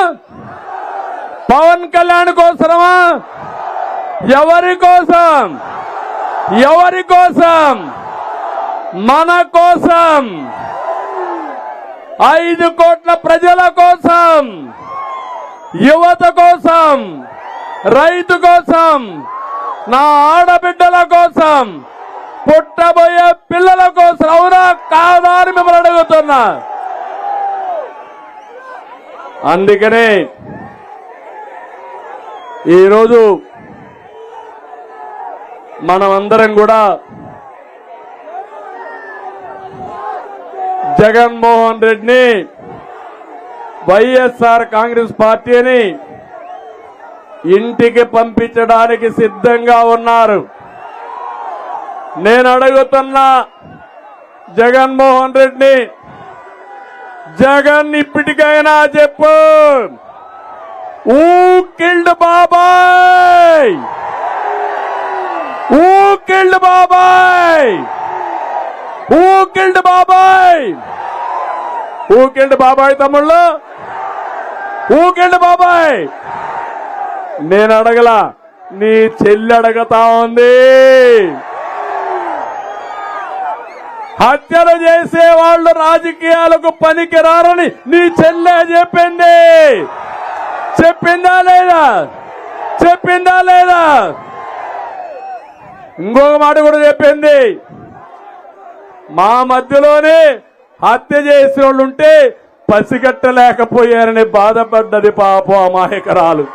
పవన్ కళ్యాణ్ కోసరమా, ఎవరి కోసం? ఎవరి కోసం? మన కోసం, 5 కోట్ల ప్రజల కోసం, యువత కోసం, రైతు కోసం, నా ఆడబిడ్డల కోసం, పుట్టబోయే పిల్లల కోసం, అవునా కాదా అని మిమ్మల్ని అడుగుతున్నా. అందుకనే ఈరోజు మనమందరం కూడా జగన్మోహన్ రెడ్డిని, వైఎస్ఆర్ కాంగ్రెస్ పార్టీని ఇంటికి పంపించడానికి సిద్ధంగా ఉన్నారు. నేను అడుగుతున్నా జగన్మోహన్ రెడ్డిని, జగన్ ఇప్పటికైనా చెప్పు, ఊ కిల్డ్ బాబాయ్, ఊ కిల్డ్ బాబాయ్, ఊ కిల్డ్ బాబాయ్, ఊ కిల్డ్ బాబాయ్ తమ్ముళ్ళు, ఊ కిల్డ్ బాబాయ్. నేను అడగలా, నీ చెల్లి అడగతా ఉంది. హత్యలు చేసే వాళ్ళు రాజకీయాలకు పనికిరారని నీ చెల్లె చెప్పింది. చెప్పిందా లేదా? చెప్పిందా లేదా? ఇంకొక మాట కూడా చెప్పింది, మా మధ్యలోనే హత్య చేసే వాళ్ళు ఉంటే పసిగట్టలేకపోయారని బాధపడ్డది పాపం అమాయకరాలు.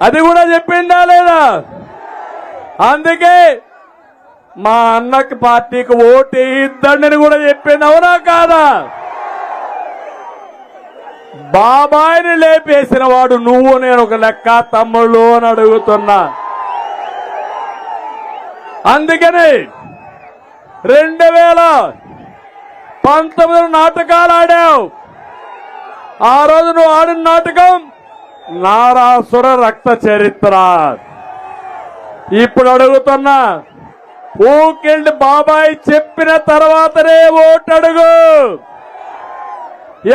అది కూడా చెప్పిందా లేదా? అందుకే మా అన్నకి పార్టీకి ఓటు ఇద్దండి కూడా చెప్పింది, అవునా కాదా? బాబాయిని లేపేసిన వాడు నువ్వు, నేను ఒక లెక్క తమ్ముళ్ళు అని అడుగుతున్నా. అందుకని 2019 నాటకాలు ఆడావు. ఆ రోజు నువ్వు ఆడిన నాటకం నారాసుర రక్త చరిత్ర. ఇప్పుడు అడుగుతున్నా, ఊకిల్డ్ బాబాయ్ చెప్పిన తర్వాతనే ఓటు అడుగు.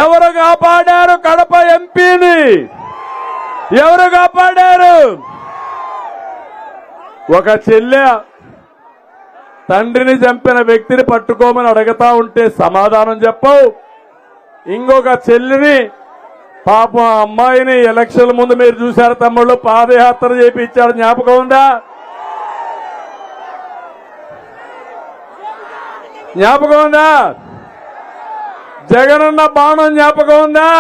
ఎవరు కాపాడారు కడప ఎంపీని? ఎవరు కాపాడారు? ఒక చెల్లె తండ్రిని చంపిన వ్యక్తిని పట్టుకోమని అడుగుతా ఉంటే సమాధానం చెప్పవు. ఇంకొక చెల్లిని, పాపం అమ్మాయిని ఎలక్షన్ల ముందు మీరు చూశారు తమ్ముళ్ళు, పాదయాత్ర చేపించాడు, జ్ఞాపకం ఉందా? జ్ఞాపకం ఉందా? జగనన్న బాణం జ్ఞాపకం ఉందా?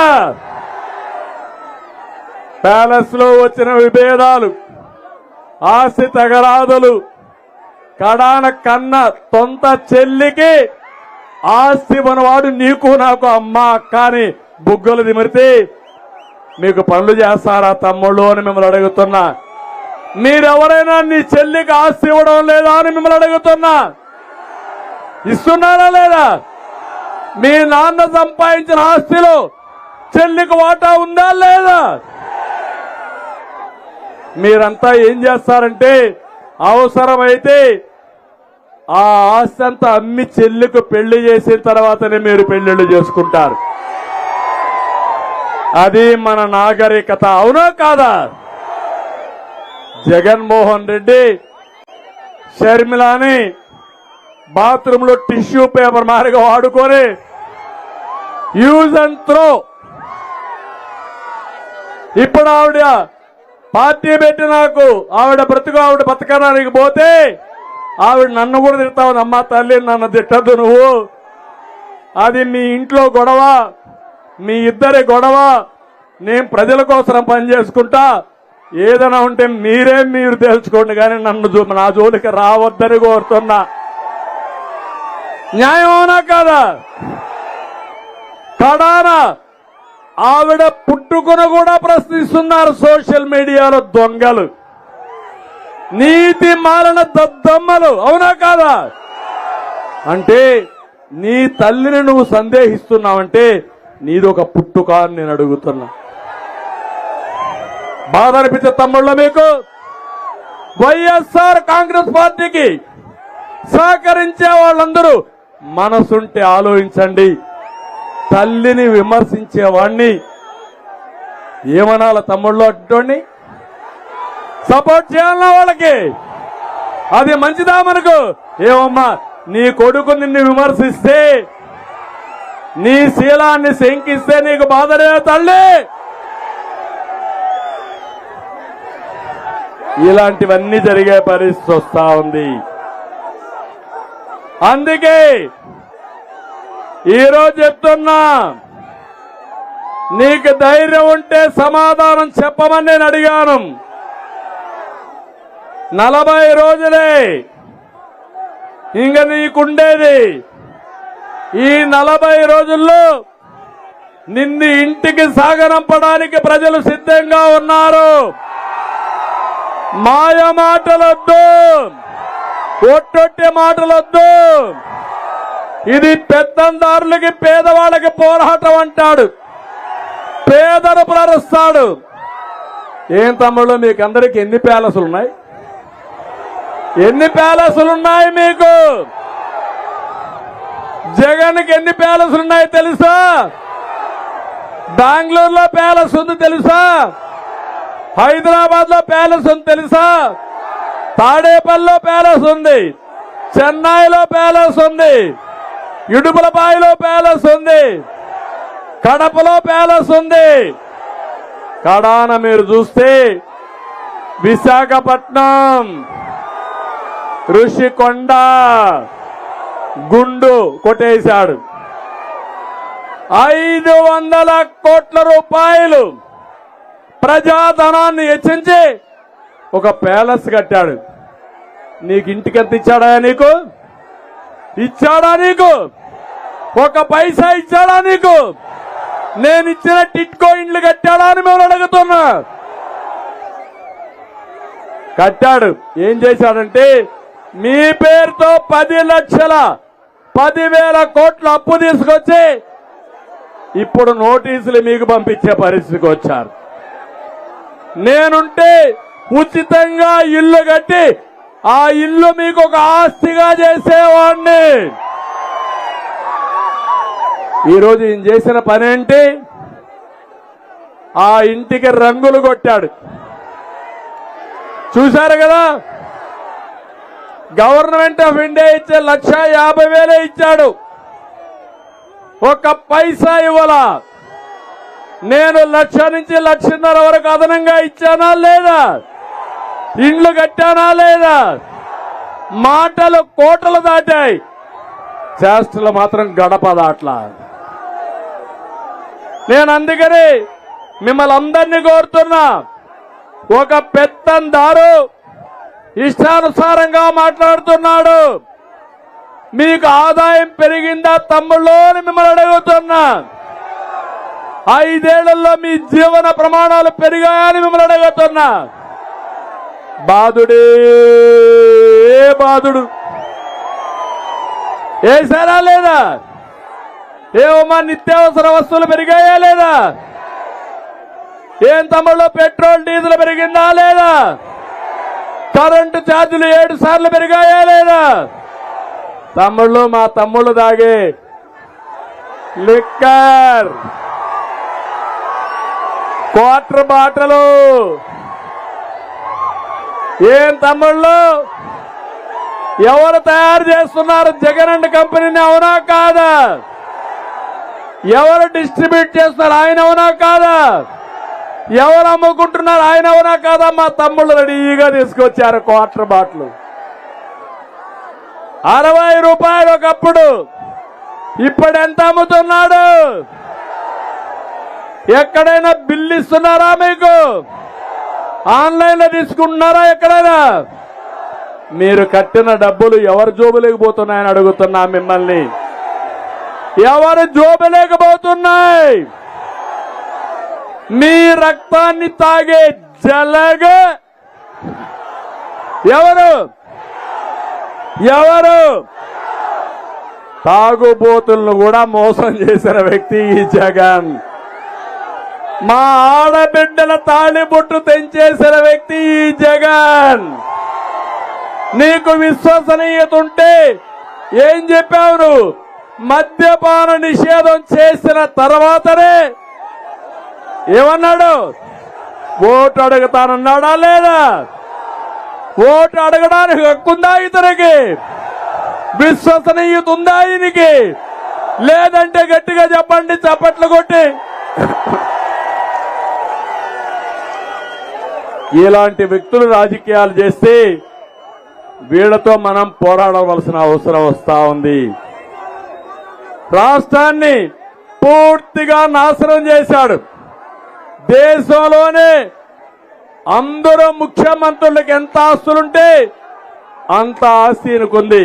ప్యాలెస్ లో వచ్చిన విభేదాలు, ఆస్తి తగరాదులు, కడాన కన్న సొంత చెల్లికి ఆస్తి మనవాడు నీకు నాకు అమ్మ అక్క అని బుగ్గలు దిమిరితే మీకు పనులు చేస్తారా తమ్ముళ్ళు అని మిమ్మల్ని అడుగుతున్నా. మీరెవరైనా నీ చెల్లికి ఆస్తి ఇవ్వడం లేదా అని మిమ్మల్ని అడుగుతున్నా. ఇస్తున్నారా లేదా? మీ నాన్న సంపాదించిన ఆస్తిలో చెల్లికి వాటా ఉందా లేదా? మీరంతా ఏం చేస్తారంటే అవసరమైతే ఆ ఆస్తి అంతా అమ్మి చెల్లికి పెళ్లి చేసిన తర్వాతనే మీరు పెళ్లిళ్ళు చేసుకుంటారు. అది మన నాగరికత, అవునా కాదా? జగన్మోహన్ రెడ్డి షర్మిలాని బాత్రూమ్ లో టిష్యూ పేపర్ మారిగా వాడుకొని యూజ్ అండ్ త్రో. ఇప్పుడు ఆవిడ పార్టీ పెట్టి నాకు ఆవిడ బ్రతుకు ఆవిడ బతకడానికి పోతే ఆవిడ నన్ను కూడా తిడతావు, అమ్మా తల్లి నన్ను తిట్టద్దు నువ్వు, అది మీ ఇంట్లో గొడవ, మీ ఇద్దరి గొడవ, నేను ప్రజల కోసం పనిచేసుకుంటా, ఏదైనా ఉంటే మీరు తెలుసుకోండి కానీ నా జోలికి రావద్దని కోరుతున్నా. న్యాయం అవునా కాదా? కడాన ఆవిడ పుట్టుకుని కూడా ప్రశ్నిస్తున్నారు సోషల్ మీడియాలో దొంగలు, నీతి మాలిన దద్దమ్మలు, అవునా కాదా? అంటే నీ తల్లిని నువ్వు సందేహిస్తున్నావంటే నీది ఒక పుట్టుక అని నేను అడుగుతున్నా. బాధ అనిపించే తమ్ముళ్ళ మీకు? వైఎస్ఆర్ కాంగ్రెస్ పార్టీకి సహకరించే వాళ్ళందరూ మనసుంటే ఆలోచించండి. తల్లిని విమర్శించేవాణ్ణి ఏమనాల తమ్ముళ్ళు? అటువంటి సపోర్ట్ చేయాలన్నా వాళ్ళకి? అది మంచిదా మనకు? ఏమమ్మా నీ కొడుకు నిన్ను విమర్శిస్తే, నీ శీలాన్ని శంకిస్తే నీకు బాధలే తల్లి? ఇలాంటివన్నీ జరిగే పరిస్థితి వస్తా ఉంది. అందుకే ఈరోజు చెప్తున్నా, నీకు ధైర్యం ఉంటే సమాధానం చెప్పమని నేను అడిగాను. 40 రోజులే ఇంక నీకుండేది. ఈ 40 రోజుల్లో నిన్ను ఇంటికి సాగనంపడానికి ప్రజలు సిద్ధంగా ఉన్నారు. మాయ మాటలొద్దు, ఒట్టొట్టే మాటలొద్దు. ఇది పెత్తందారులకి పేదవాళ్ళకి పోరాటం అంటాడు, పేదను ప్రరుస్తాడు. ఏం తమ్ముళ్ళు మీకు అందరికి ఎన్ని ప్యాలెస్లు ఉన్నాయి? ఎన్ని ప్యాలెస్లు ఉన్నాయి మీకు? జగన్కి ఎన్ని ప్యాలెస్లు ఉన్నాయి తెలుసా? బెంగళూరులో ప్యాలెస్ ఉంది తెలుసా? హైదరాబాద్ లో ప్యాలెస్ ఉంది తెలుసా? తాడేపల్లిలో ప్యాలెస్ ఉంది, చెన్నైలో ప్యాలెస్ ఉంది, ఇడుపులపాయలో ప్యాలెస్ ఉంది, కడపలో ప్యాలెస్ ఉంది. కడాన మీరు చూస్తే విశాఖపట్నం, ఋషికొండ గుండు కొట్టేశాడు. 500 కోట్ల రూపాయలు ప్రజాధనాన్ని హెచ్చించి ఒక ప్యాలెస్ కట్టాడు. నీకు ఇంటికి ఎంత ఇచ్చాడా? నీకు ఇచ్చాడా? నీకు ఒక పైసా ఇచ్చాడా? నీకు నేను ఇచ్చిన టిట్కో ఇండ్లు కట్టాడా అని మేము అడుగుతున్నా. కట్టాడు. ఏం చేశాడంటే మీ పేరుతో 10,10,000 కోట్ల అప్పు తీసుకొచ్చి ఇప్పుడు నోటీసులు మీకు పంపించే పరిస్థితికి వచ్చారు. నేనుంటే ఉచితంగా ఇల్లు కట్టి ఆ ఇల్లు మీకు ఒక ఆస్తిగా చేసేవాడిని. ఈరోజు ఈయన చేసిన పనేంటి? ఆ ఇంటికి రంగులు కొట్టాడు. చూశారు కదా? గవర్నమెంట్ ఆఫ్ ఇండియా ఇచ్చే 1,50,000 ఇచ్చాడు, ఒక పైసా ఇవ్వాలా. నేను 1,00,000 నుంచి 1,50,000 వరకు అదనంగా ఇచ్చానా లేదా? ఇండ్లు కట్టానా లేదా? మాటలు కోటలు దాటాయి, చేష్టలు మాత్రం గడప దాట్లా. నేను అందుకని మిమ్మల్ని అందరినీ కోరుతున్నా, ఒక పెత్తందారు ఇష్టానుసారంగా మాట్లాడుతున్నాడు. మీకు ఆదాయం పెరిగిందా తమ్ముళ్ళు అని మిమ్మల్ని అడుగుతున్నా. 5 ఏళ్లలో మీ జీవన ప్రమాణాలు పెరిగాయని మిమ్మల్ని అడుగుతున్నా. బాధుడే బాధుడు వేసారా లేదా? ఏమమ్మా నిత్యావసర వస్తువులు పెరిగాయా లేదా? ఏం తమ్ముళ్ళు పెట్రోల్ డీజిల్ పెరిగిందా లేదా? కరెంటు ఛార్జీలు 7 సార్లు పెరిగాయా లేదా? తమ్ముళ్ళు మా తమ్ముళ్ళు దాగే లిక్కర్, క్వార్టర్ బాటలు ఏం తమ్ముళ్ళు ఎవరు తయారు చేస్తున్నారు? జగన్ అండ్ కంపెనీని, అవునా కాదా? ఎవరు డిస్ట్రిబ్యూట్ చేస్తున్నారు? ఆయన అవునా కాదా? ఎవరు అమ్ముకుంటున్నారు? ఆయన అవునా కాదా? మా తమ్ముళ్ళు రెడీగా తీసుకొచ్చారు క్వార్టర్ బాటిల్. 60 రూపాయలు ఒకప్పుడు, ఇప్పుడు ఎంత అమ్ముతున్నాడు? ఎక్కడైనా బిల్లు ఇస్తున్నారా మీకు? ఆన్లైన్లో తీసుకుంటున్నారా ఎక్కడైనా? మీరు కట్టిన డబ్బులు ఎవరి జోబులేకపోతున్నాయని అడుగుతున్నా మిమ్మల్ని. ఎవరు జోబులేకపోతున్నాయి? మీ రక్తాన్ని తాగే జలగ ఎవరు? ఎవరు? తాగుబోతులను కూడా మోసం చేసిన వ్యక్తి ఈ జగన్. మా ఆడబిడ్డల తాళిబొట్టు తెంచేసిన వ్యక్తి ఈ జగన్. నీకు విశ్వసనీయత ఉంటే ఏం చెప్పావు నువ్వు? మద్యపాన నిషేధం చేసిన తర్వాతనే ఏమన్నాడు? ఓటు అడుగుతానన్నాడా లేదా? ఓటు అడగడానికి హక్కుందా ఇతనికి? విశ్వసనీయత ఉందా ఈయనకి? లేదంటే గట్టిగా చెప్పండి, చప్పట్లు కొట్టి. ఇలాంటి వ్యక్తులు రాజకీయాలు చేస్తే వీళ్లతో మనం పోరాడవలసిన అవసరం వస్తా ఉంది. రాష్ట్రాన్ని పూర్తిగా నాశనం చేశాడు. దేశంలోనే అందరూ ముఖ్యమంత్రులకు ఎంత ఆస్తులుంటే అంత ఆస్తి ఈయనకుంది.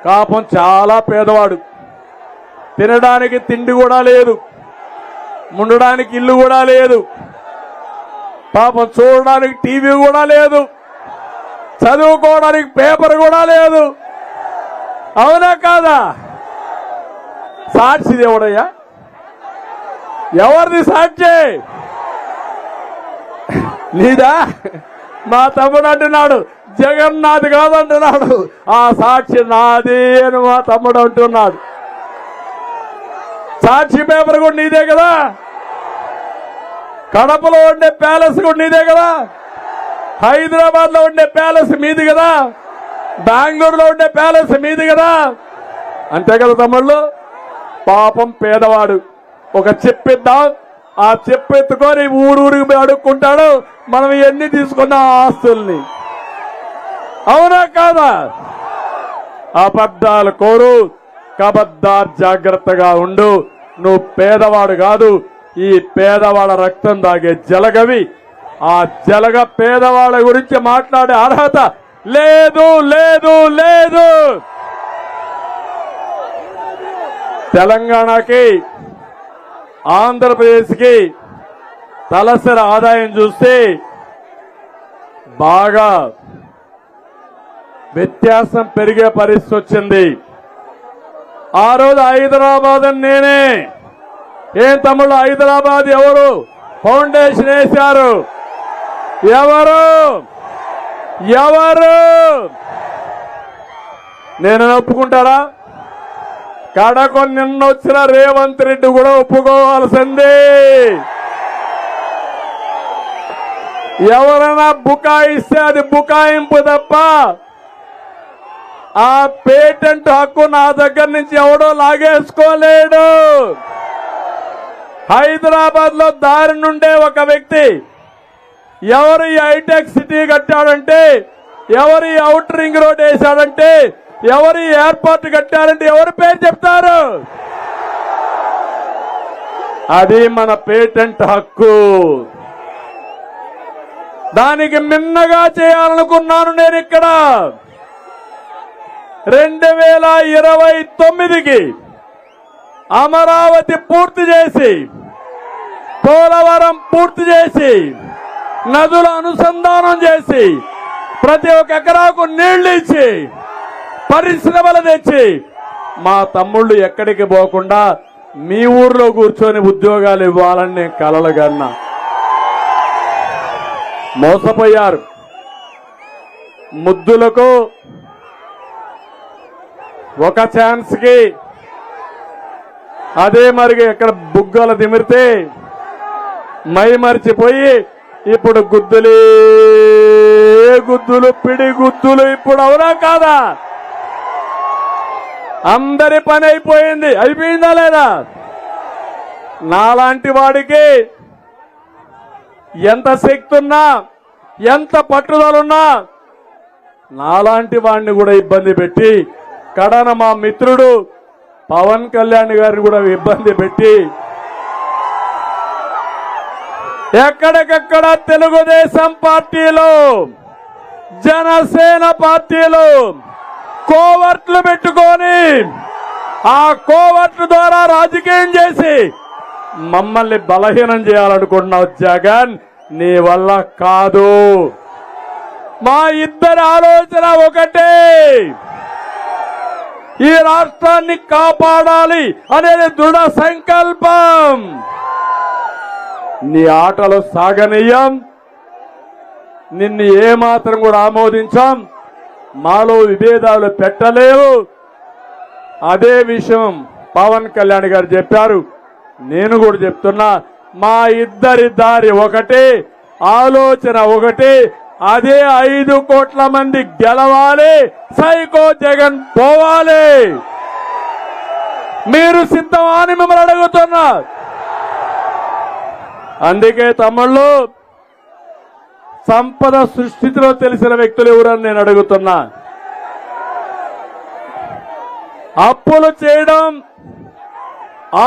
పాపం చాలా పేదవాడు. తినడానికి తిండి కూడా లేదు, ఉండడానికి ఇల్లు కూడా లేదు, పాపం చూడడానికి టీవీ కూడా లేదు, చదువుకోవడానికి పేపర్ కూడా లేదు. అవునా కాదా? సాక్షి దేవుడయ్యా, ఎవరిది సాక్షి? నీదా? మా తమ్ముడు అంటున్నాడు జగన్నాథ్ కాదంటున్నాడు. ఆ సాక్షి నాది అని మా తమ్ముడు అంటున్నాడు. సాక్షి పేపర్ కూడా నీదే కదా? కడపలో ఉండే ప్యాలెస్ కూడా నీదే కదా? హైదరాబాద్ లో ఉండే ప్యాలెస్ మీది కదా? బెంగళూరులో ఉండే ప్యాలెస్ మీది కదా? అంతే కదా తమ్ముళ్ళు? పాపం పేదవాడు. ఒక చెప్పిద్దాం, ఆ చెప్పెత్తుకొని ఊరూరికి అడుక్కుంటాడు. మనం ఎన్ని తీసుకున్న ఆస్తుల్ని. అవునా కాదా? అబద్ధాలు కోరు, కబద్దార్, జాగ్రత్తగా ఉండు. నువ్వు పేదవాడు కాదు, ఈ పేదవాళ్ళ రక్తం తాగే జలగవి. ఆ జలగ పేదవాళ్ళ గురించి మాట్లాడే అర్హత లేదు, లేదు, లేదు. తెలంగాణకి, ఆంధ్రప్రదేశ్కి తలసరి ఆదాయం చూస్తే బాగా వ్యత్యాసం పెరిగే పరిస్థితి వచ్చింది. ఆ రోజు హైదరాబాద్ అని నేనే. ఏం తమ్ముళ్ళు, హైదరాబాద్ ఎవరు ఫౌండేషన్ వేశారు? ఎవరు? ఎవరు? నేను ఒప్పుకుంటారా? కడకు నిన్నొచ్చిన రేవంత్ రెడ్డి కూడా ఒప్పుకోవాల్సిందే. ఎవరైనా బుకాయిస్తే అది బుకాయింపు తప్ప ఆ పేటెంట్ హక్కు నా దగ్గర నుంచి ఎవడో లాగేసుకోలేడు. హైదరాబాద్ లో దారి నుండే ఒక వ్యక్తి ఎవరు ఈ హైటెక్ సిటీ కట్టాడంటే, ఎవరు ఈ అవుటర్ రింగ్ రోడ్ వేశాడంటే, ఎవరు ఈ ఎయిర్పోర్ట్ కట్టారంటే ఎవరు పేరు చెప్తారు? అది మన పేటెంట్ హక్కు. దానికి మిన్నగా చేయాలనుకున్నాను నేను. ఇక్కడ 2029కి అమరావతి పూర్తి చేసి, పోలవరం పూర్తి చేసి, నదుల అనుసంధానం చేసి, ప్రతి ఒక్క ఎకరాకు నీళ్లు ఇచ్చి, పరిశ్రమలు తెచ్చి, మా తమ్ముళ్ళు ఎక్కడికి పోకుండా మీ ఊర్లో కూర్చొని ఉద్యోగాలు ఇవ్వాలని నేను కలలుగన్నా. మోసపోయారు. ముద్దులకు ఒక ఛాన్స్ కి అదే మరిగి ఎక్కడ బుగ్గలు దిమిరితే మై మరిచిపోయి ఇప్పుడు గుద్దులే గుద్దులు, పిడి గుద్దులు. ఇప్పుడు అవునా కాదా? అందరి పని అయిపోయింది. అయిపోయిందా లేదా? నాలాంటి వాడికి ఎంత శక్తి ఉన్నా, ఎంత పట్టుదలున్నా నాలాంటి వాడిని కూడా ఇబ్బంది పెట్టి కడన మా మిత్రుడు పవన్ కళ్యాణ్ గారిని కూడా ఇబ్బంది పెట్టి ఎక్కడికక్కడ తెలుగుదేశం పార్టీలో జనసేన పార్టీలో కోవర్ట్లు పెట్టుకొని ఆ కోవర్ట్ల ద్వారా రాజకీయం చేసి మమ్మల్ని బలహీనం చేయాలనుకుంటున్నావు జగన్. నీ వల్ల కాదు. మా ఇద్దరి ఆలోచన ఒకటే, ఈ రాష్ట్రాన్ని కాపాడాలి అనేది దృఢ సంకల్పం. నీ ఆటలు సాగనీయం, నిన్ను ఏమాత్రం కూడా ఆమోదించాం. మాలో విభేదాలు పెట్టలేవు. అదే విషయం పవన్ కళ్యాణ్ గారు చెప్పారు, నేను కూడా చెప్తున్నా. మా ఇద్దరి దారి ఒకటే, ఆలోచన ఒకటే, అదే 5 కోట్ల మంది గెలవాలి, సైకో జగన్ పోవాలి. మీరు సిద్ధమా అని మిమ్మల్ని అడుగుతున్నా. అందుకే తమ్ముళ్ళు, సంపద సృష్టిలో తెలిసిన వ్యక్తులు ఎవరని నేను అడుగుతున్నా. అప్పులు చేయడం,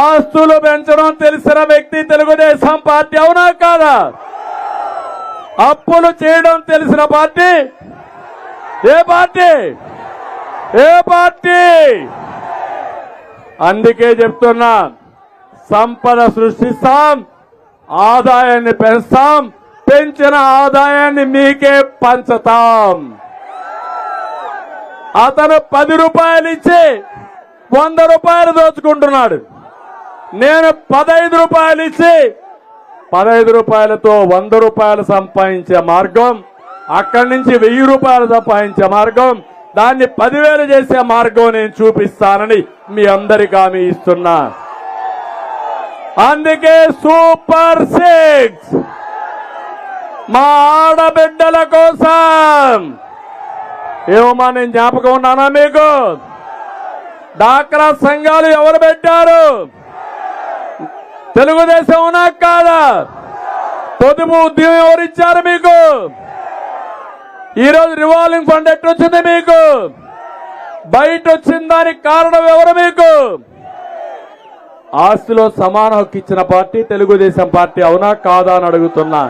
ఆస్తులు పెంచడం తెలిసిన వ్యక్తి తెలుగుదేశం పార్టీ, అవునా కాదా? అప్పులు చేయడం తెలిసిన పార్టీ ఏ పార్టీ? ఏ పార్టీ? అందుకే చెప్తున్నా, సంపద సృష్టిస్తాం, ఆదాయాన్ని పెంచుతాం, పెంచిన ఆదాయాన్ని మీకే పంచుతాం. అతను 10 రూపాయలు ఇచ్చి 100 రూపాయలు దోచుకుంటున్నాడు. నేను 15 రూపాయలు ఇచ్చి 15 రూపాయలతో 100 రూపాయలు సంపాదించే మార్గం, అక్కడి నుంచి 1000 రూపాయలు సంపాదించే మార్గం, దాన్ని 10,000 చేసే మార్గం నేను చూపిస్తానని మీ అందరికీ హామీ ఇస్తున్నా. అందుకే సూపర్ 6 మా ఆడబిడ్డల కోసం. ఏమమ్మా, నేను జ్ఞాపకం ఉన్నానా మీకు? డాక్రా సంఘాలు ఎవరు పెట్టారు? తెలుగుదేశం ఉన్నా కాదా? పొదుపు ఉద్యమం ఎవరిచ్చారు మీకు? ఈరోజు రివాల్వింగ్ ఫండ్ ఎట్టొచ్చింది మీకు? బయట వచ్చిన దానికి కారణం ఎవరు మీకు? ఆస్తిలో సమాన హక్కు ఇచ్చిన పార్టీ తెలుగుదేశం పార్టీ, అవునా కాదా అని అడుగుతున్నా.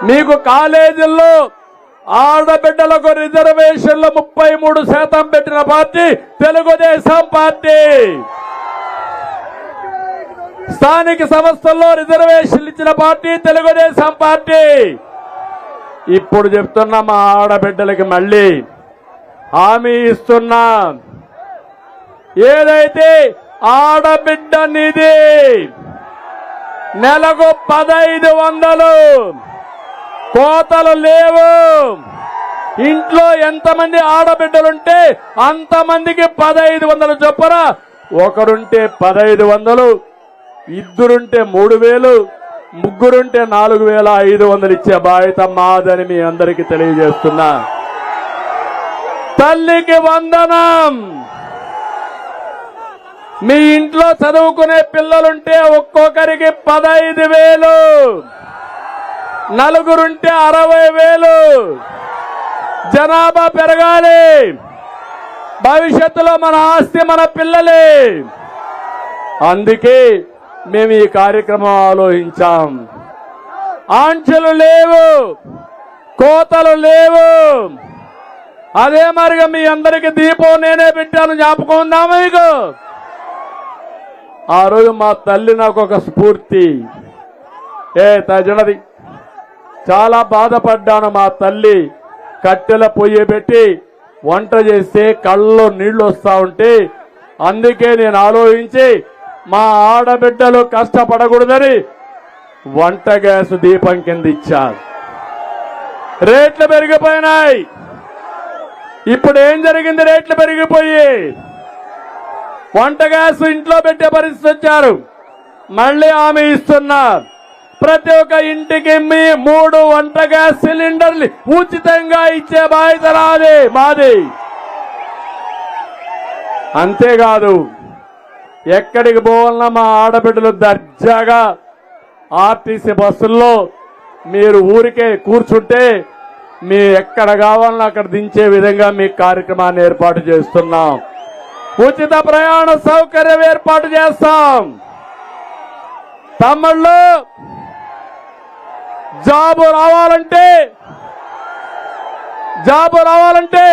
మీకు కాలేజీల్లో ఆడబిడ్డలకు రిజర్వేషన్లు 33% పెట్టిన పార్టీ తెలుగుదేశం పార్టీ. స్థానిక సంస్థల్లో రిజర్వేషన్లు ఇచ్చిన పార్టీ తెలుగుదేశం పార్టీ. ఇప్పుడు చెప్తున్నా, మా ఆడబిడ్డలకి మళ్ళీ హామీ ఇస్తున్నా, ఏదైతే ఆడబిడ్డ నిధి నెలకు 1500, కోతలు లేవు. ఇంట్లో ఎంతమంది ఆడబిడ్డలుంటే అంతమందికి 1500 చొప్పున, ఒకరుంటే 1500, ఇద్దరుంటే 3000, ముగ్గురుంటే 4500 ఇచ్చే బాధ్యత మాదని మీ అందరికీ తెలియజేస్తున్నా. తల్లికి వందనం. మీ ఇంట్లో చదువుకునే పిల్లలుంటే ఒక్కొక్కరికి 15,000, నలుగురుంటే 60,000. జనాభా పెరగాలి, భవిష్యత్తులో మన ఆస్తి మన పిల్లలే. అందుకే మేము ఈ కార్యక్రమం ఆలోచించాం. ఆంక్షలు లేవు, కోతలు లేవు. అదే మరిగా మీ అందరికి దీపం నేనే పెట్టాను, జ్ఞాపకం ఉందా మీకు? ఆ రోజు మా తల్లి నాకు ఒక స్ఫూర్తి. తజనది చాలా బాధపడ్డాను. మా తల్లి కట్టెల పొయ్యి పెట్టి వంట చేస్తే కళ్ళలో నీళ్లు వస్తా ఉంటే, అందుకే నేను ఆలోచించి మా ఆడబిడ్డలు కష్టపడకూడదని వంట గ్యాస్ దీపం కింద ఇచ్చారు. రేట్లు పెరిగిపోయినాయి. ఇప్పుడు ఏం జరిగింది? రేట్లు పెరిగిపోయి వంట గ్యాస్ ఇంట్లో పెట్టే పరిస్థితి వచ్చారు. మళ్ళీ హామీ ఇస్తున్నారు, ప్రతి ఒక్క ఇంటికి 3 వంట గ్యాస్ సిలిండర్లు ఉచితంగా ఇచ్చే బాధ్యత నాది, మాది. అంతేకాదు, ఎక్కడికి పోవాలన్నా మా ఆడబిడ్డలు దర్జాగా ఆర్టీసీ బస్సుల్లో మీరు ఊరికే కూర్చుంటే మీ ఎక్కడ కావాలన్నా అక్కడ దించే విధంగా మీ కార్యక్రమాన్ని ఏర్పాటు చేస్తున్నాం. ఉచిత ప్రయాణ సౌకర్యం ఏర్పాటు చేస్తాం. తమ్ముళ్ళు జాబు రావాలంటే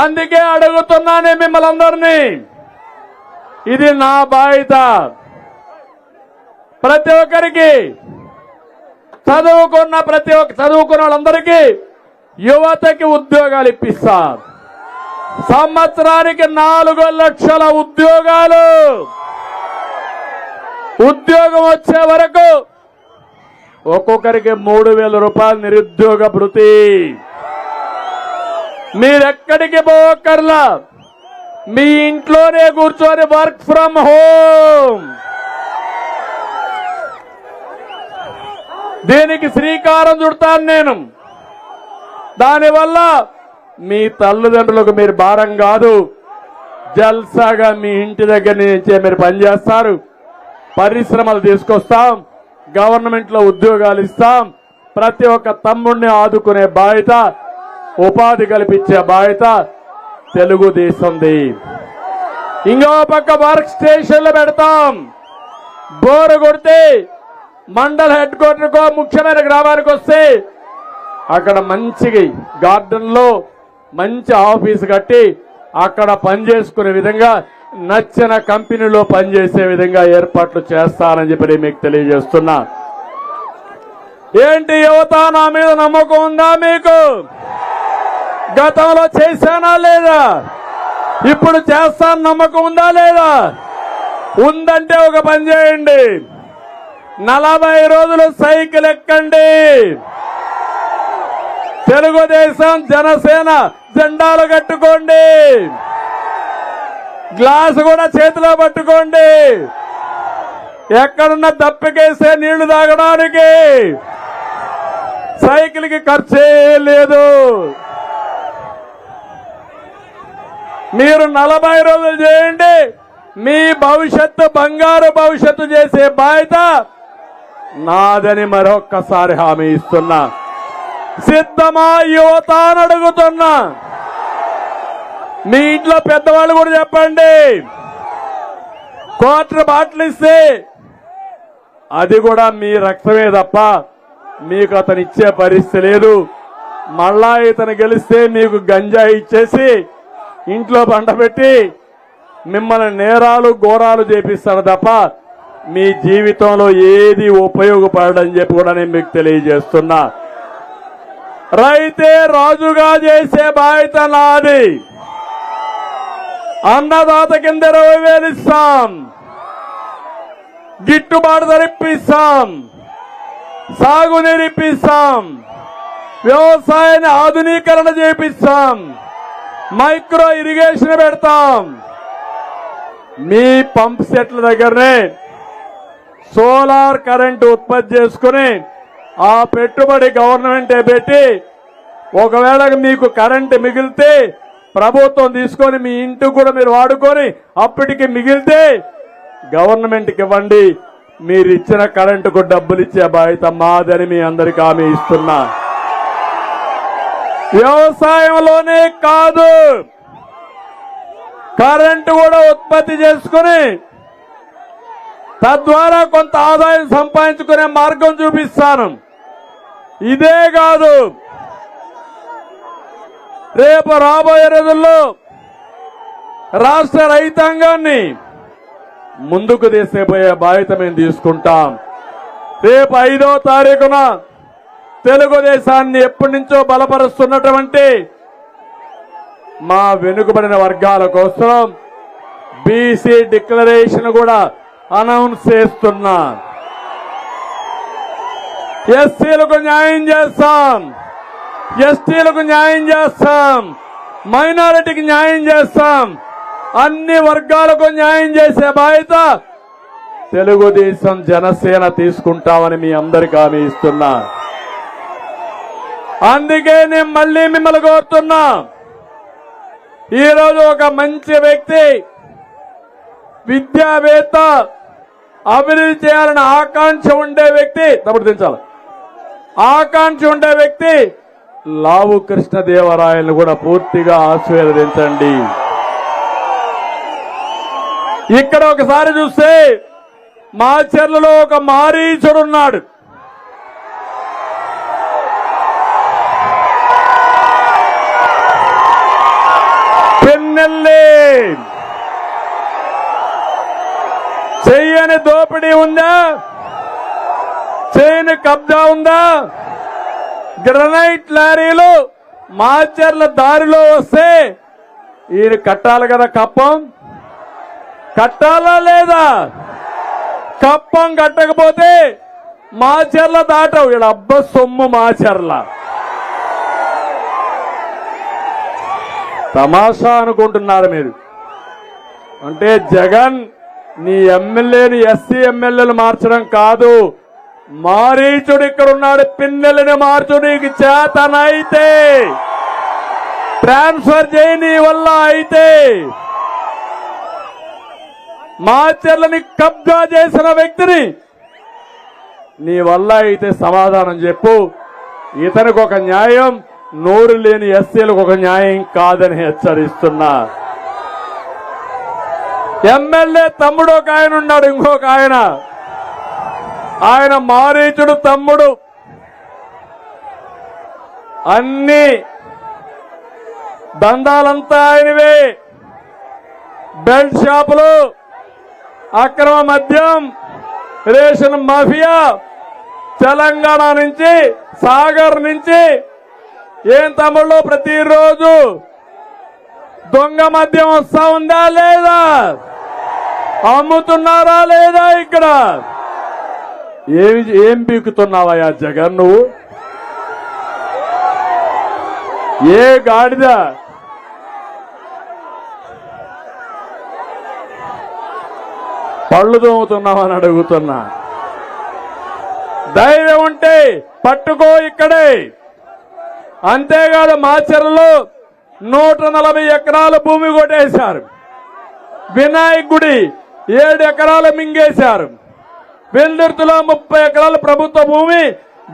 అందుకే అడుగుతున్నానే మిమ్మల్ని అందరినీ. ఇది నా బాధ్యత. ప్రతి ఒక్కరికి చదువుకున్న వాళ్ళందరికీ యువతకి ఉద్యోగాలు ఇప్పిస్తా. సంవత్సరానికి 4 లక్షల ఉద్యోగాలు. ఉద్యోగం వచ్చే వరకు ఒక్కొక్కరికి 3,000 రూపాయలు నిరుద్యోగ భృతి. మీరెక్కడికి పోవక్కర్లా, మీ ఇంట్లోనే కూర్చొని వర్క్ ఫ్రమ్ హోమ్. దీనికి శ్రీకారం చుడతాను నేను. దానివల్ల మీ తల్లిదండ్రులకు మీరు భారం కాదు. జల్సాగా మీ ఇంటి దగ్గర నుంచే మీరు పనిచేస్తారు. పరిశ్రమలు తీసుకొస్తాం, గవర్నమెంట్ లో ఉద్యోగాలు ఇస్తాం. ప్రతి ఒక్క తమ్ముడిని ఆదుకునే బాధ్యత, ఉపాధి కల్పించే బాధ్యత తెలుగుదేశంది. ఇంకో పక్క వర్క్ స్టేషన్లు పెడతాం. బోరు కొడితే మండల హెడ్ క్వార్టర్కో ముఖ్యమైన గ్రామానికి వస్తే అక్కడ మంచి గార్డెన్ లో మంచి ఆఫీస్ కట్టి అక్కడ పనిచేసుకునే విధంగా, నచ్చిన కంపెనీలో పనిచేసే విధంగా ఏర్పాట్లు చేస్తానని చెప్పి మీకు తెలియజేస్తున్నా. ఏంటి యువత, నా మీద నమ్మకం ఉందా మీకు? గతంలో చేశానా లేదా? ఇప్పుడు చేస్తాను నమ్మకం ఉందా లేదా? ఉందంటే ఒక పని చేయండి. 40 రోజులు సైకిల్ ఎక్కండి. తెలుగుదేశం జనసేన జెండాలు కట్టుకోండి. గ్లాసు కూడా చేతిలో పట్టుకోండి. ఎక్కడున్న దప్పికేసే నీళ్లు తాగడానికి. సైకిల్ కి ఖర్చే లేదు. మీరు 40 రోజులు చేయండి. మీ భవిష్యత్తు బంగారు భవిష్యత్తు చేసే బాధ్యత నాదని మరొక్కసారి హామీ ఇస్తున్నా. సిద్ధమా యువత అని అడుగుతున్నా. మీ ఇంట్లో పెద్దవాళ్ళు కూడా చెప్పండి. క్వార్టర్ బాటిల్ ఇస్తే అది కూడా మీ రక్తమే తప్ప మీకు అతను ఇచ్చే పరిస్థితి లేదు. మళ్ళా ఇతను గెలిస్తే మీకు గంజాయి ఇచ్చేసి ఇంట్లో బండబెట్టి మిమ్మల్ని నేరాలు ఘోరాలు చేపిస్తాడు తప్ప మీ జీవితంలో ఏది ఉపయోగపడని చెప్పి కూడా నేను మీకు తెలియజేస్తున్నా. రైతే రాజుగా చేసే బాధ్యత నాది. అన్నదాత కింద 20,000 ఇస్తాం. గిట్టుబాటు ధర ఇప్పిస్తాం. సాగునీరు ఇప్పిస్తాం. వ్యవసాయాన్ని ఆధునీకరణ చేపిస్తాం. మైక్రో ఇరిగేషన్ పెడతాం. మీ పంప్ సెట్ల దగ్గరనే సోలార్ కరెంటు ఉత్పత్తి చేసుకుని ఆ పెట్టుబడి గవర్నమెంటే పెట్టి ఒకవేళ మీకు కరెంటు మిగిలితే ప్రభుత్వం తీసుకొని మీ ఇంటికి కూడా మీరు వాడుకొని అప్పటికి మిగిలితే గవర్నమెంట్కి ఇవ్వండి. మీరు ఇచ్చిన కరెంటుకు డబ్బులు ఇచ్చే బాధ్యత మాదని మీ అందరికీ హామీ ఇస్తున్నా. వ్యవసాయంలోనే కాదు, కరెంటు కూడా ఉత్పత్తి చేసుకుని తద్వారా కొంత ఆదాయం సంపాదించుకునే మార్గం చూపిస్తాను. ఇదే కాదు, రేపు రాబోయే రోజుల్లో రాష్ట్ర రైతాంగాన్ని ముందుకు తీసుకుపోయే బాధ్యత మేము తీసుకుంటాం. రేపు 5వ తారీఖున తెలుగుదేశాన్ని ఎప్పటి నుంచో బలపరుస్తున్నటువంటి మా వెనుకబడిన వర్గాల కోసం బీసీ డిక్లరేషన్ కూడా అనౌన్స్ చేస్తున్నా. ఎస్సీలకు న్యాయం చేస్తాం, ఎస్టీలకు న్యాయం చేస్తాం, మైనారిటీకి న్యాయం చేస్తాం. అన్ని వర్గాలకు న్యాయం చేసే బాధ్యత తెలుగుదేశం జనసేన తీసుకుంటామని మీ అందరికీ హామీ ఇస్తున్నా. అందుకే నేను మళ్ళీ మిమ్మల్ని కోరుతున్నా. ఈరోజు ఒక మంచి వ్యక్తి, విద్యావేత్త, అభివృద్ధి చేయాలని ఆకాంక్ష ఉండే వ్యక్తి తప్పుడు దించాలి. ఆకాంక్ష ఉండే వ్యక్తి లావు కృష్ణదేవరాయలను కూడా పూర్తిగా ఆశీర్వదించండి. ఇక్కడ ఒకసారి చూస్తే మాచర్లలో ఒక మారీచుడున్నాడు. పిన్నెల్లి చెయ్యని దోపిడీ ఉందా? చేయని కబ్జా ఉందా? గ్రనైట్ లారీలు మాచర్ల దారిలో వస్తే ఈయన కట్టాలి కదా, కప్పం కట్టాలా లేదా? కప్పం కట్టకపోతే మాచర్ల దాటవు. వీళ్ళ అబ్బ సొమ్ము మాచర్ల. తమాషా అనుకుంటున్నారు మీరు. అంటే జగన్ నీ ఎమ్మెల్యేని ఎస్సీ ఎమ్మెల్యేలు మార్చడం కాదు, మారీచుడు ఇక్కడ ఉన్నాడు. పిన్నెలని మార్చు, నీకు చేతనైతే ట్రాన్స్ఫర్ చేయి, నీ వల్ల అయితే. మాచర్లని కబ్జా చేసిన వ్యక్తిని నీ వల్ల అయితే సమాధానం చెప్పు. ఇతనికి ఒక న్యాయం, నోరు లేని ఎస్సీలకు ఒక న్యాయం కాదని హెచ్చరిస్తున్నా. ఎమ్మెల్యే తమ్ముడు ఒక ఆయన ఉన్నాడు, ఇంకొక ఆయన మారీచుడు తమ్ముడు. అన్ని దందాలంతా ఆయనవే. బెల్ట్ షాపులు, అక్రమ మద్యం, రేషన్ మాఫియా, తెలంగాణ నుంచి సాగర్ నుంచి. ఏం తమ్ముళ్ళు, ప్రతిరోజు దొంగ మద్యం వస్తా ఉందా లేదా? అమ్ముతున్నారా లేదా? ఇక్కడ ఏం పీకుతున్నావయ్యా జగన్ నువ్వు? ఏ గాడిద పళ్ళు తోముతున్నావని అడుగుతున్నా. ధైర్యం ఉంటే పట్టుకో ఇక్కడే. అంతేకాదు, మాచర్లలో 140 ఎకరాల భూమి కొట్టేశారు. వినాయక్ గుడి 7 ఎకరాలు మింగేశారు. వెల్దుర్తిలో 30 ఎకరాల ప్రభుత్వ భూమి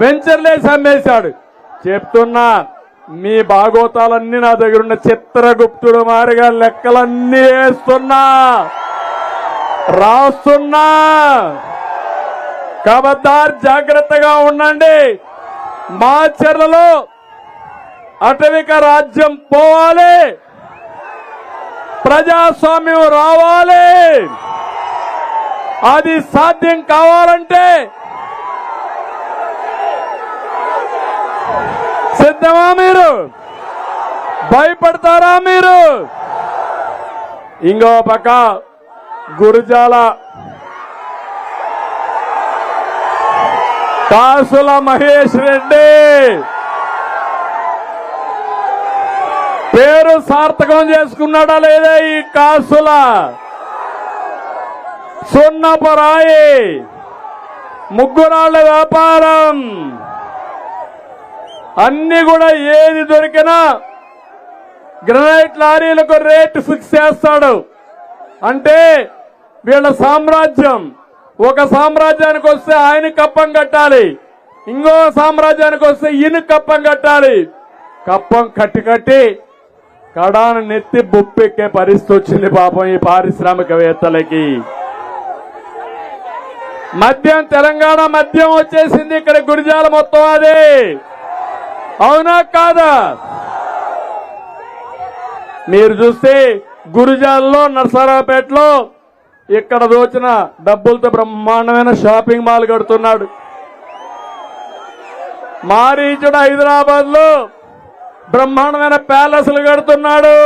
వెంచర్లేసి అమ్మేశాడు. చెప్తున్నా, మీ భాగోతాలన్నీ నా దగ్గర ఉన్న చిత్రగుప్తుడు మారిగా లెక్కలన్నీ వేస్తున్నా, రాస్తున్నా. ఖబర్దార్, జాగ్రత్తగా ఉండండి. మాచర్లలో అటవిక రాజ్యం పోవాలి, ప్రజాస్వామ్యం రావాలి. అది సాధ్యం కావాలంటే సిద్ధమా మీరు? భయపడతారా మీరు? ఇంకో పక్క గురజాల కాసుల మహేష్ రెడ్డి పేరు సార్థకం చేసుకున్నాడా లేదా? ఈ కాసుల సున్నపరాయి, ముగ్గురాళ్ల వ్యాపారం, అన్ని కూడా ఏది దొరికినా గ్రనైట్ లారీలకు రేటు ఫిక్స్ చేస్తాడు. అంటే వీళ్ళ సామ్రాజ్యం. ఒక సామ్రాజ్యానికి వస్తే ఆయన కప్పం కట్టాలి, ఇంకో సామ్రాజ్యానికి వస్తే ఈయన కప్పం కట్టాలి. కప్పం కట్టి కడాను నెత్తి బొప్పెక్కే పరిస్థితి వచ్చింది పాపం ఈ పారిశ్రామికవేత్తలకి. మద్యం, తెలంగాణ మద్యం వచ్చేసింది ఇక్కడ గురిజాల మొత్తం. అదే అవునా కాదా? మీరు చూస్తే గురిజాల్లో, నర్సరావుపేటలో ఇక్కడ దోచిన డబ్బులతో బ్రహ్మాండమైన షాపింగ్ మాల్ కడుతున్నాడు. మారీచుడు హైదరాబాద్ లో బ్రహ్మాండమైన ప్యాలెస్లు కడుతున్నాడు.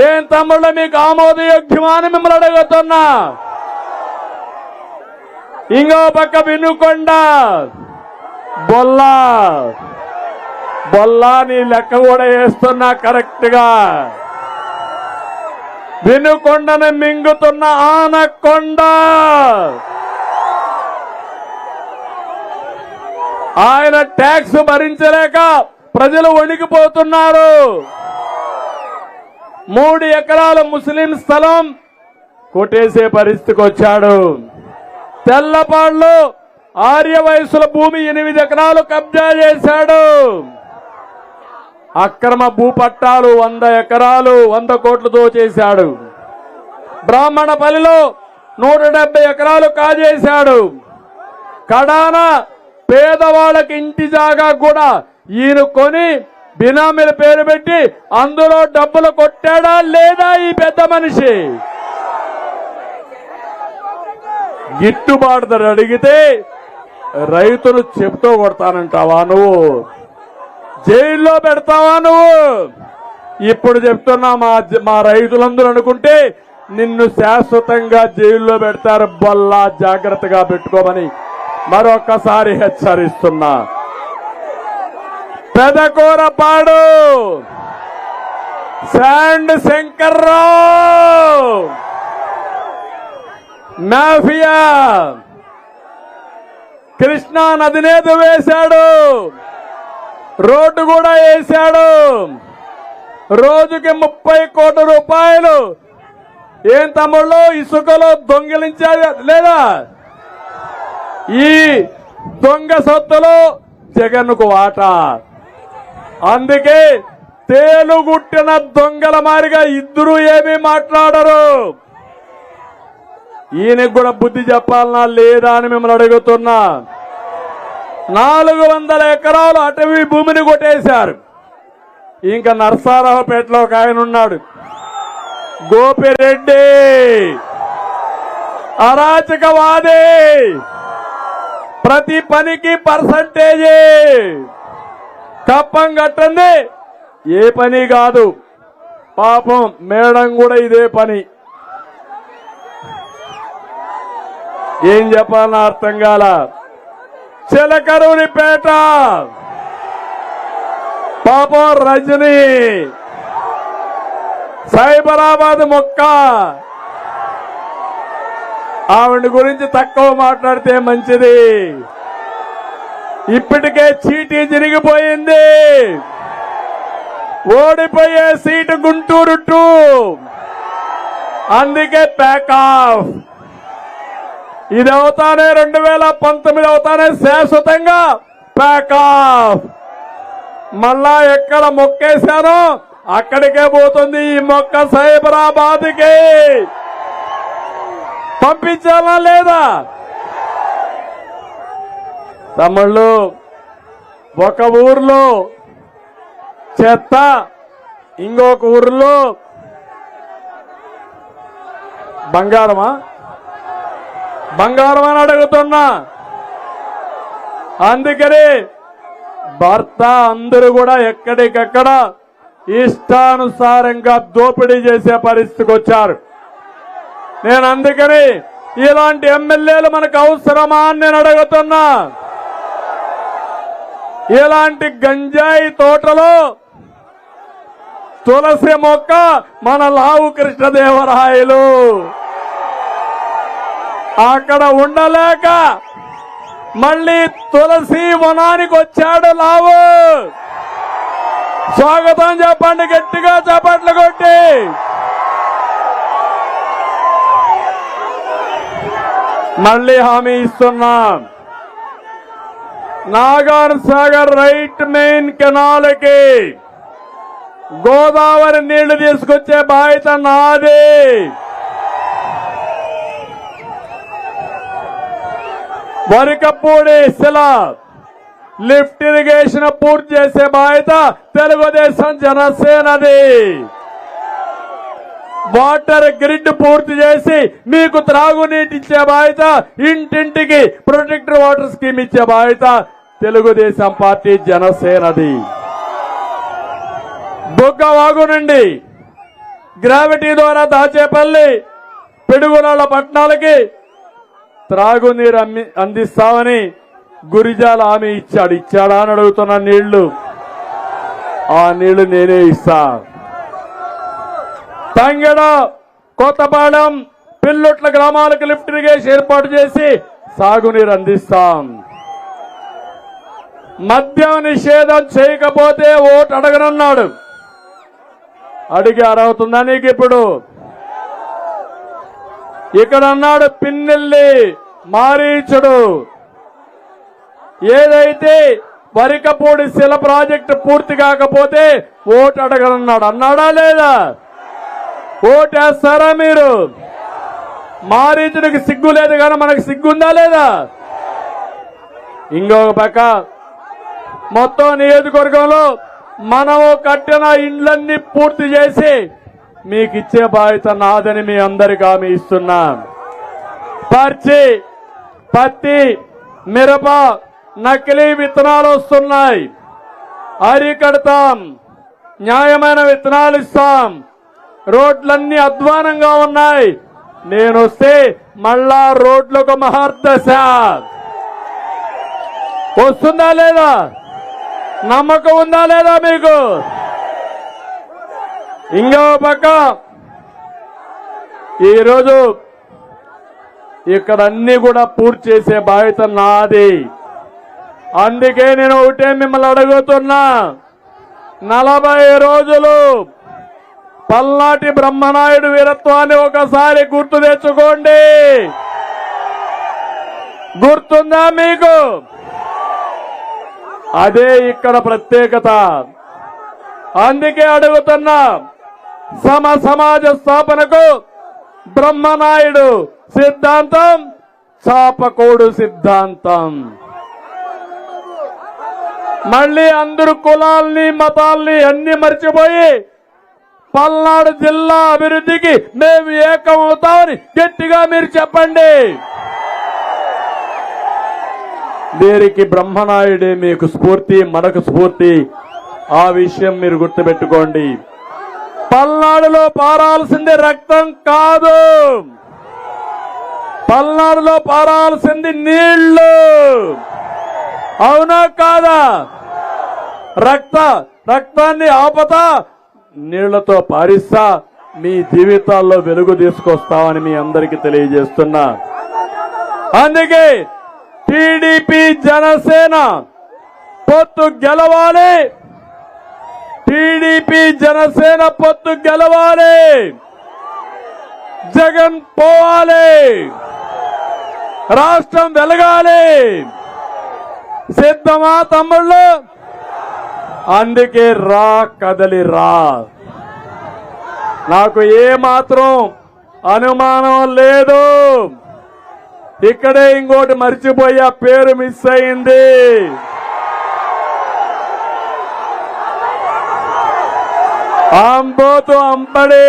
ఏం తమ్ముళ్ళు, మీకు ఆమోదయోగ్యమా అని మిమ్మల్ని అడుగుతున్నా. ఇంకో పక్క వినుకొండ, బొల్లా నీ లెక్క కూడా వేస్తున్నా కరెక్ట్ గా. వినుకొండను మింగుతున్న ఆనకొండ. ఆయన ట్యాక్స్ భరించలేక ప్రజలు వణికిపోతున్నారు. 3 ఎకరాల ముస్లిం స్థలం కొట్టేసే పరిస్థితికి వచ్చాడు. తెల్లపాడులో ఆర్య వయసుల భూమి 8 ఎకరాలు కబ్జా చేశాడు. అక్రమ భూపట్టాలు 100 ఎకరాలు 100 కోట్లతో చేశాడు. బ్రాహ్మణపల్లిలో 170 ఎకరాలు కాజేశాడు. కడాన పేదవాళ్ళకి ఇంటి జాగా కూడా ఈయన కొని బినామీల పేరు పెట్టి అందులో డబ్బులు కొట్టాడా లేదా ఈ పెద్ద మనిషి? గిట్టుబాటు ధర అడిగితే రైతులు చెప్తూ కొడతానంటావా నువ్వు? జైల్లో పెడతావా నువ్వు? ఇప్పుడు చెప్తున్నా మా రైతులందరూ అనుకుంటే నిన్ను శాశ్వతంగా జైల్లో పెడతారు. బొల్లా జాగ్రత్తగా పెట్టుకోమని మరొకసారి హెచ్చరిస్తున్నా. పెదకూరపాడు శాండ్ శంకర్రావు మాఫియా కృష్ణా నదినే వేశాడు, రోడ్డు కూడా వేశాడు. రోజుకి 30 కోట్ల రూపాయలు ఏం తమ్ముళ్ళు ఇసుకలో దొంగిలించాడు లేదా? ఈ దొంగ సొత్తులో జగన్కు వాటా. అందుకే తేలుగుట్టిన దొంగల మారిగా ఇద్దరు ఏమీ మాట్లాడరు. ఈయనకు కూడా బుద్ధి చెప్పాలనా లేదా అని మిమ్మల్ని అడుగుతున్నా. 400 ఎకరాలు అటవీ భూమిని కొట్టేశారు. ఇంకా నర్సారావుపేటలో ఒక ఆయన ఉన్నాడు, గోపిరెడ్డి, అరాచకవాది. ప్రతి పనికి పర్సంటేజీ. కప్పం కట్టండి ఏ పని కాదు. పాపం మేడం కూడా ఇదే పని. ఏం చెప్పాలన్నా అర్థం కాల. చిలకరూరిపేట పాపం రజని, సైబరాబాద్ మొక్క. ఆవిడ గురించి తక్కువ మాట్లాడితే మంచిది. ఇప్పటికే చీటీ జరిగిపోయింది. ఓడిపోయే సీటు గుంటూరు 2. అందుకే ప్యాక్ ఆఫ్. ఇది అవుతానే 2019 అవుతానే శాశ్వతంగా ప్యాక్ ఆఫ్. మళ్ళా ఎక్కడ మొక్కేశానో అక్కడికే పోతుంది ఈ మొక్క. సైబరాబాద్కి పంపించాలా లేదా? తమ్ముళ్ళు, ఒక ఊర్లో చెత్త, ఇంకొక ఊర్లో బంగారమా అని అడుగుతున్నా. అందుకని భర్త అందరూ కూడా ఎక్కడికక్కడ ఇష్టానుసారంగా దోపిడీ చేసే పరిస్థితికి వచ్చారు. నేను అందుకని ఇలాంటి ఎమ్మెల్యేలు మనకు అవసరమా అని నేను అడుగుతున్నా. ఇలాంటి గంజాయి తోటలో తులసి మొక్క మన లావు కృష్ణదేవరాయలు అక్కడ ఉండలేక మళ్ళీ తులసి వనానికి వచ్చాడు లావు. స్వాగతం చెప్పండి, గట్టిగా చప్పట్లు కొట్టి. మళ్ళీ హామీ ఇస్తున్నాం, నాగార్ సాగర్ రైట్ మెయిన్ కెనాల్కి గోదావరి నీళ్లు తీసుకొచ్చే బాధ్యత నాది. వరికపూడి శిల లిఫ్ట్ ఇరిగేషన్ పూర్తి చేసే బాధ్యత తెలుగుదేశం జనసేనది. వాటర్ గ్రిడ్ పూర్తి చేసి మీకు త్రాగునీటి ఇచ్చే బాధ్యత, ఇంటింటికి ప్రొటెక్టర్ వాటర్ స్కీమ్ ఇచ్చే బాధ్యత తెలుగుదేశం పార్టీ జనసేనది. బుగ్గవాగు నుండి గ్రావిటీ ద్వారా దాచేపల్లి పిడుగురాళ్ల పట్టణాలకి త్రాగునీరు అందిస్తామని గురిజాల హామీ ఇచ్చాడా అని అడుగుతున్న నీళ్లు. ఆ నీళ్లు నేనే ఇస్తా. తంగెడ, కొత్తపాలెం, పిల్లుట్ల గ్రామాలకు లిఫ్ట్ ఇరిగేషన్ ఏర్పాటు చేసి సాగునీరు అందిస్తాం. మద్యం నిషేధం చేయకపోతే ఓటు అడగనున్నాడు. అడిగి అర్హతుందా నీకు? ఇప్పుడు ఇక్కడ అన్నాడు పిన్నెల్లి మారీచుడు, ఏదైతే వరికపూడి శిల ప్రాజెక్టు పూర్తి కాకపోతే ఓటు అడగనున్నాడు, అన్నాడా లేదా? ఓటేస్తారా మీరు? మారీచుడికి సిగ్గు లేదు కానీ మనకు సిగ్గుందా లేదా? ఇంకొక పక్క మొత్తం నియోజకవర్గంలో మనము కట్టిన ఇండ్లన్నీ పూర్తి చేసి మీకు ఇచ్చే బాధ్యత నాదని మీ అందరికీ హామీ ఇస్తున్నాం. పత్తి, మిరప, నకిలీ విత్తనాలు వస్తున్నాయి, అరికడతాం. న్యాయమైన విత్తనాలు ఇస్తాం. రోడ్లన్నీ అధ్వానంగా ఉన్నాయి. నేను వస్తే మళ్ళా రోడ్లకు మహర్దశ వస్తుందా లేదా? నమ్మకం ఉందా లేదా మీకు? ఇంకో పక్క ఈరోజు ఇక్కడ అన్ని కూడా పూర్తి చేసే బాధ్యత నాది. అందుకే నేను ఒకటే మిమ్మల్ని అడుగుతున్నా, 40 రోజులు పల్నాటి బ్రహ్మనాయుడు వీరత్వాన్ని ఒకసారి గుర్తు తెచ్చుకోండి. గుర్తుందా మీకు? అదే ఇక్కడ ప్రత్యేకత. అందుకే అడుగుతున్నా, సమాజ స్థాపనకు బ్రహ్మనాయుడు సిద్ధాంతం, చాపకోడు సిద్ధాంతం. మళ్ళీ అందరు కులాల్ని మతాల్ని అన్ని మర్చిపోయి పల్నాడు జిల్లా అభివృద్ధికి మేము ఏకమవుతామని గట్టిగా మీరు చెప్పండి. దీనికి బ్రహ్మనాయుడే మీకు స్ఫూర్తి, మనకు స్ఫూర్తి. ఆ విషయం మీరు గుర్తుపెట్టుకోండి. పల్నాడులో పారాల్సింది రక్తం కాదు, పల్నాడులో పారాల్సింది నీళ్లు. అవునా కాదా? రక్తాన్ని ఆపతా నీళ్లతో పారిస్తా మీ జీవితాల్లో వెలుగు తీసుకొస్తామని మీ అందరికీ తెలియజేస్తున్నా. అందుకే టీడీపీ జనసేన పొత్తు గెలవాలి, టీడీపీ జనసేన పొత్తు గెలవాలి, జగన్ పోవాలి, రాష్ట్రం వెలగాలి. సిద్ధమా తమ్ముళ్ళు? అందుకే రా, కదలి రా. నాకు ఏమాత్రం అనుమానం లేదు. ఇక్కడే ఇంకోటి మర్చిపోయా, పేరు మిస్ అయింది. ఆంబోతు అంబడి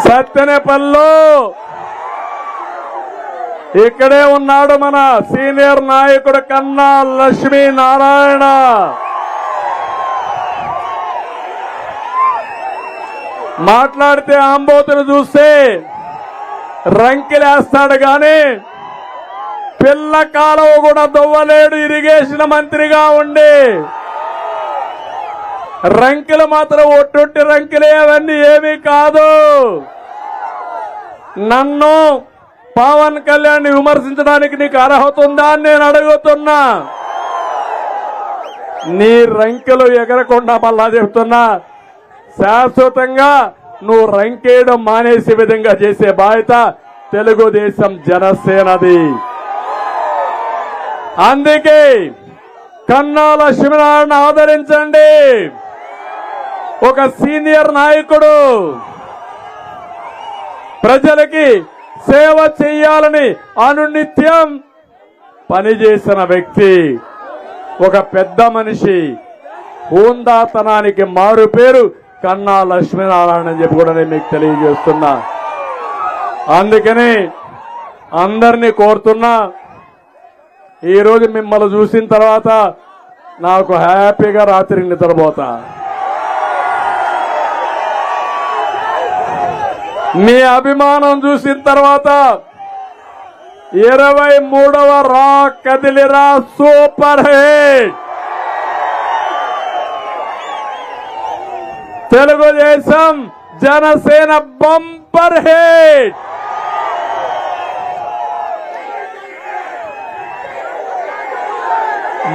సత్తెనపల్లిలో ఇక్కడే ఉన్నాడు మన సీనియర్ నాయకుడు కన్నా లక్ష్మీనారాయణ. మాట్లాడితే ఆంబోతును చూస్తే రంకిలేస్తాడు గాని పిల్ల కాలువ కూడా దొవ్వలేడు. ఇరిగేషన్ మంత్రిగా ఉండి రంకిలు మాత్రం ఒట్టొట్టి రంకిలే, అవన్నీ ఏమీ కాదు. నన్ను పవన్ కళ్యాణ్ విమర్శించడానికి నీకు అర్హత ఉందా అని నేను అడుగుతున్నా. నీ రంకెలు ఎగరకుండా మళ్ళా చెప్తున్నా, శాశ్వతంగా నువ్వు రంకేయడం మానేసే విధంగా చేసే బాధ్యత తెలుగుదేశం జనసేనది. అందుకే కన్నా లక్ష్మీనారాయణ ఆదరించండి. ఒక సీనియర్ నాయకుడు, ప్రజలకి సేవ చేయాలని అనునిత్యం పనిచేసిన వ్యక్తి, ఒక పెద్ద మనిషి, హోందాతనానికి మారు పేరు కన్నా లక్ష్మీనారాయణ అని చెప్పి కూడా నేను మీకు తెలియజేస్తున్నా. అందుకని అందరినీ కోరుతున్నా, ఈరోజు మిమ్మల్ని చూసిన తర్వాత నాకు హ్యాపీగా రాత్రి నిద్రపోతా. మీ అభిమానం చూసిన తర్వాత 23వ రా కదిలిరా super hit Telugu Desam Janasena bumper hit.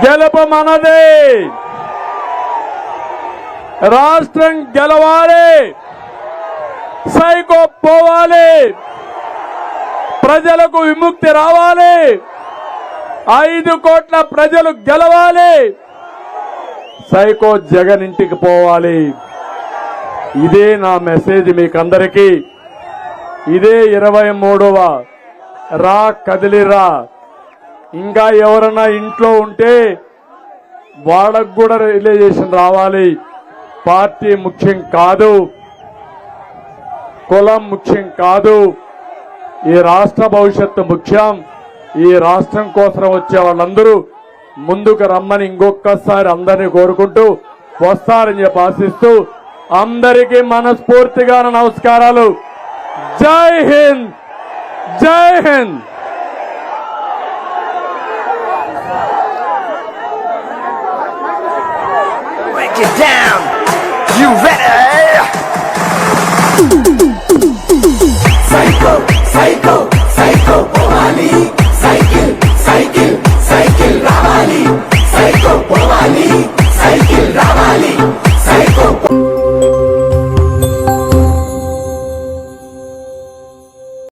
గెలుపు మనదే. రాష్ట్రం గెలవాలి, సైకో పోవాలి, ప్రజలకు విముక్తి రావాలి, 5 కోట్ల ప్రజలు గెలవాలి, సైకో జగన్ ఇంటికి పోవాలి. ఇదే నా మెసేజ్ మీకందరికీ. ఇదే 23వ రా కదిలిరా. ఇంకా ఎవరన్నా ఇంట్లో ఉంటే వాళ్ళకు కూడా రియలైజేషన్ రావాలి. పార్టీ ముఖ్యం కాదు, కులం ముఖ్యం కాదు, ఈ రాష్ట్ర భవిష్యత్తు ముఖ్యం. ఈ రాష్ట్రం కోసం వచ్చే వాళ్ళందరూ ముందుకు రమ్మని ఇంకొకసారి అందరినీ కోరుకుంటూ వస్తారని చెప్పి ఆశిస్తూ అందరికీ మనస్ఫూర్తిగా నమస్కారాలు. జై హింద్, జై Hind. Break it down. You ready? Psycho, psycho.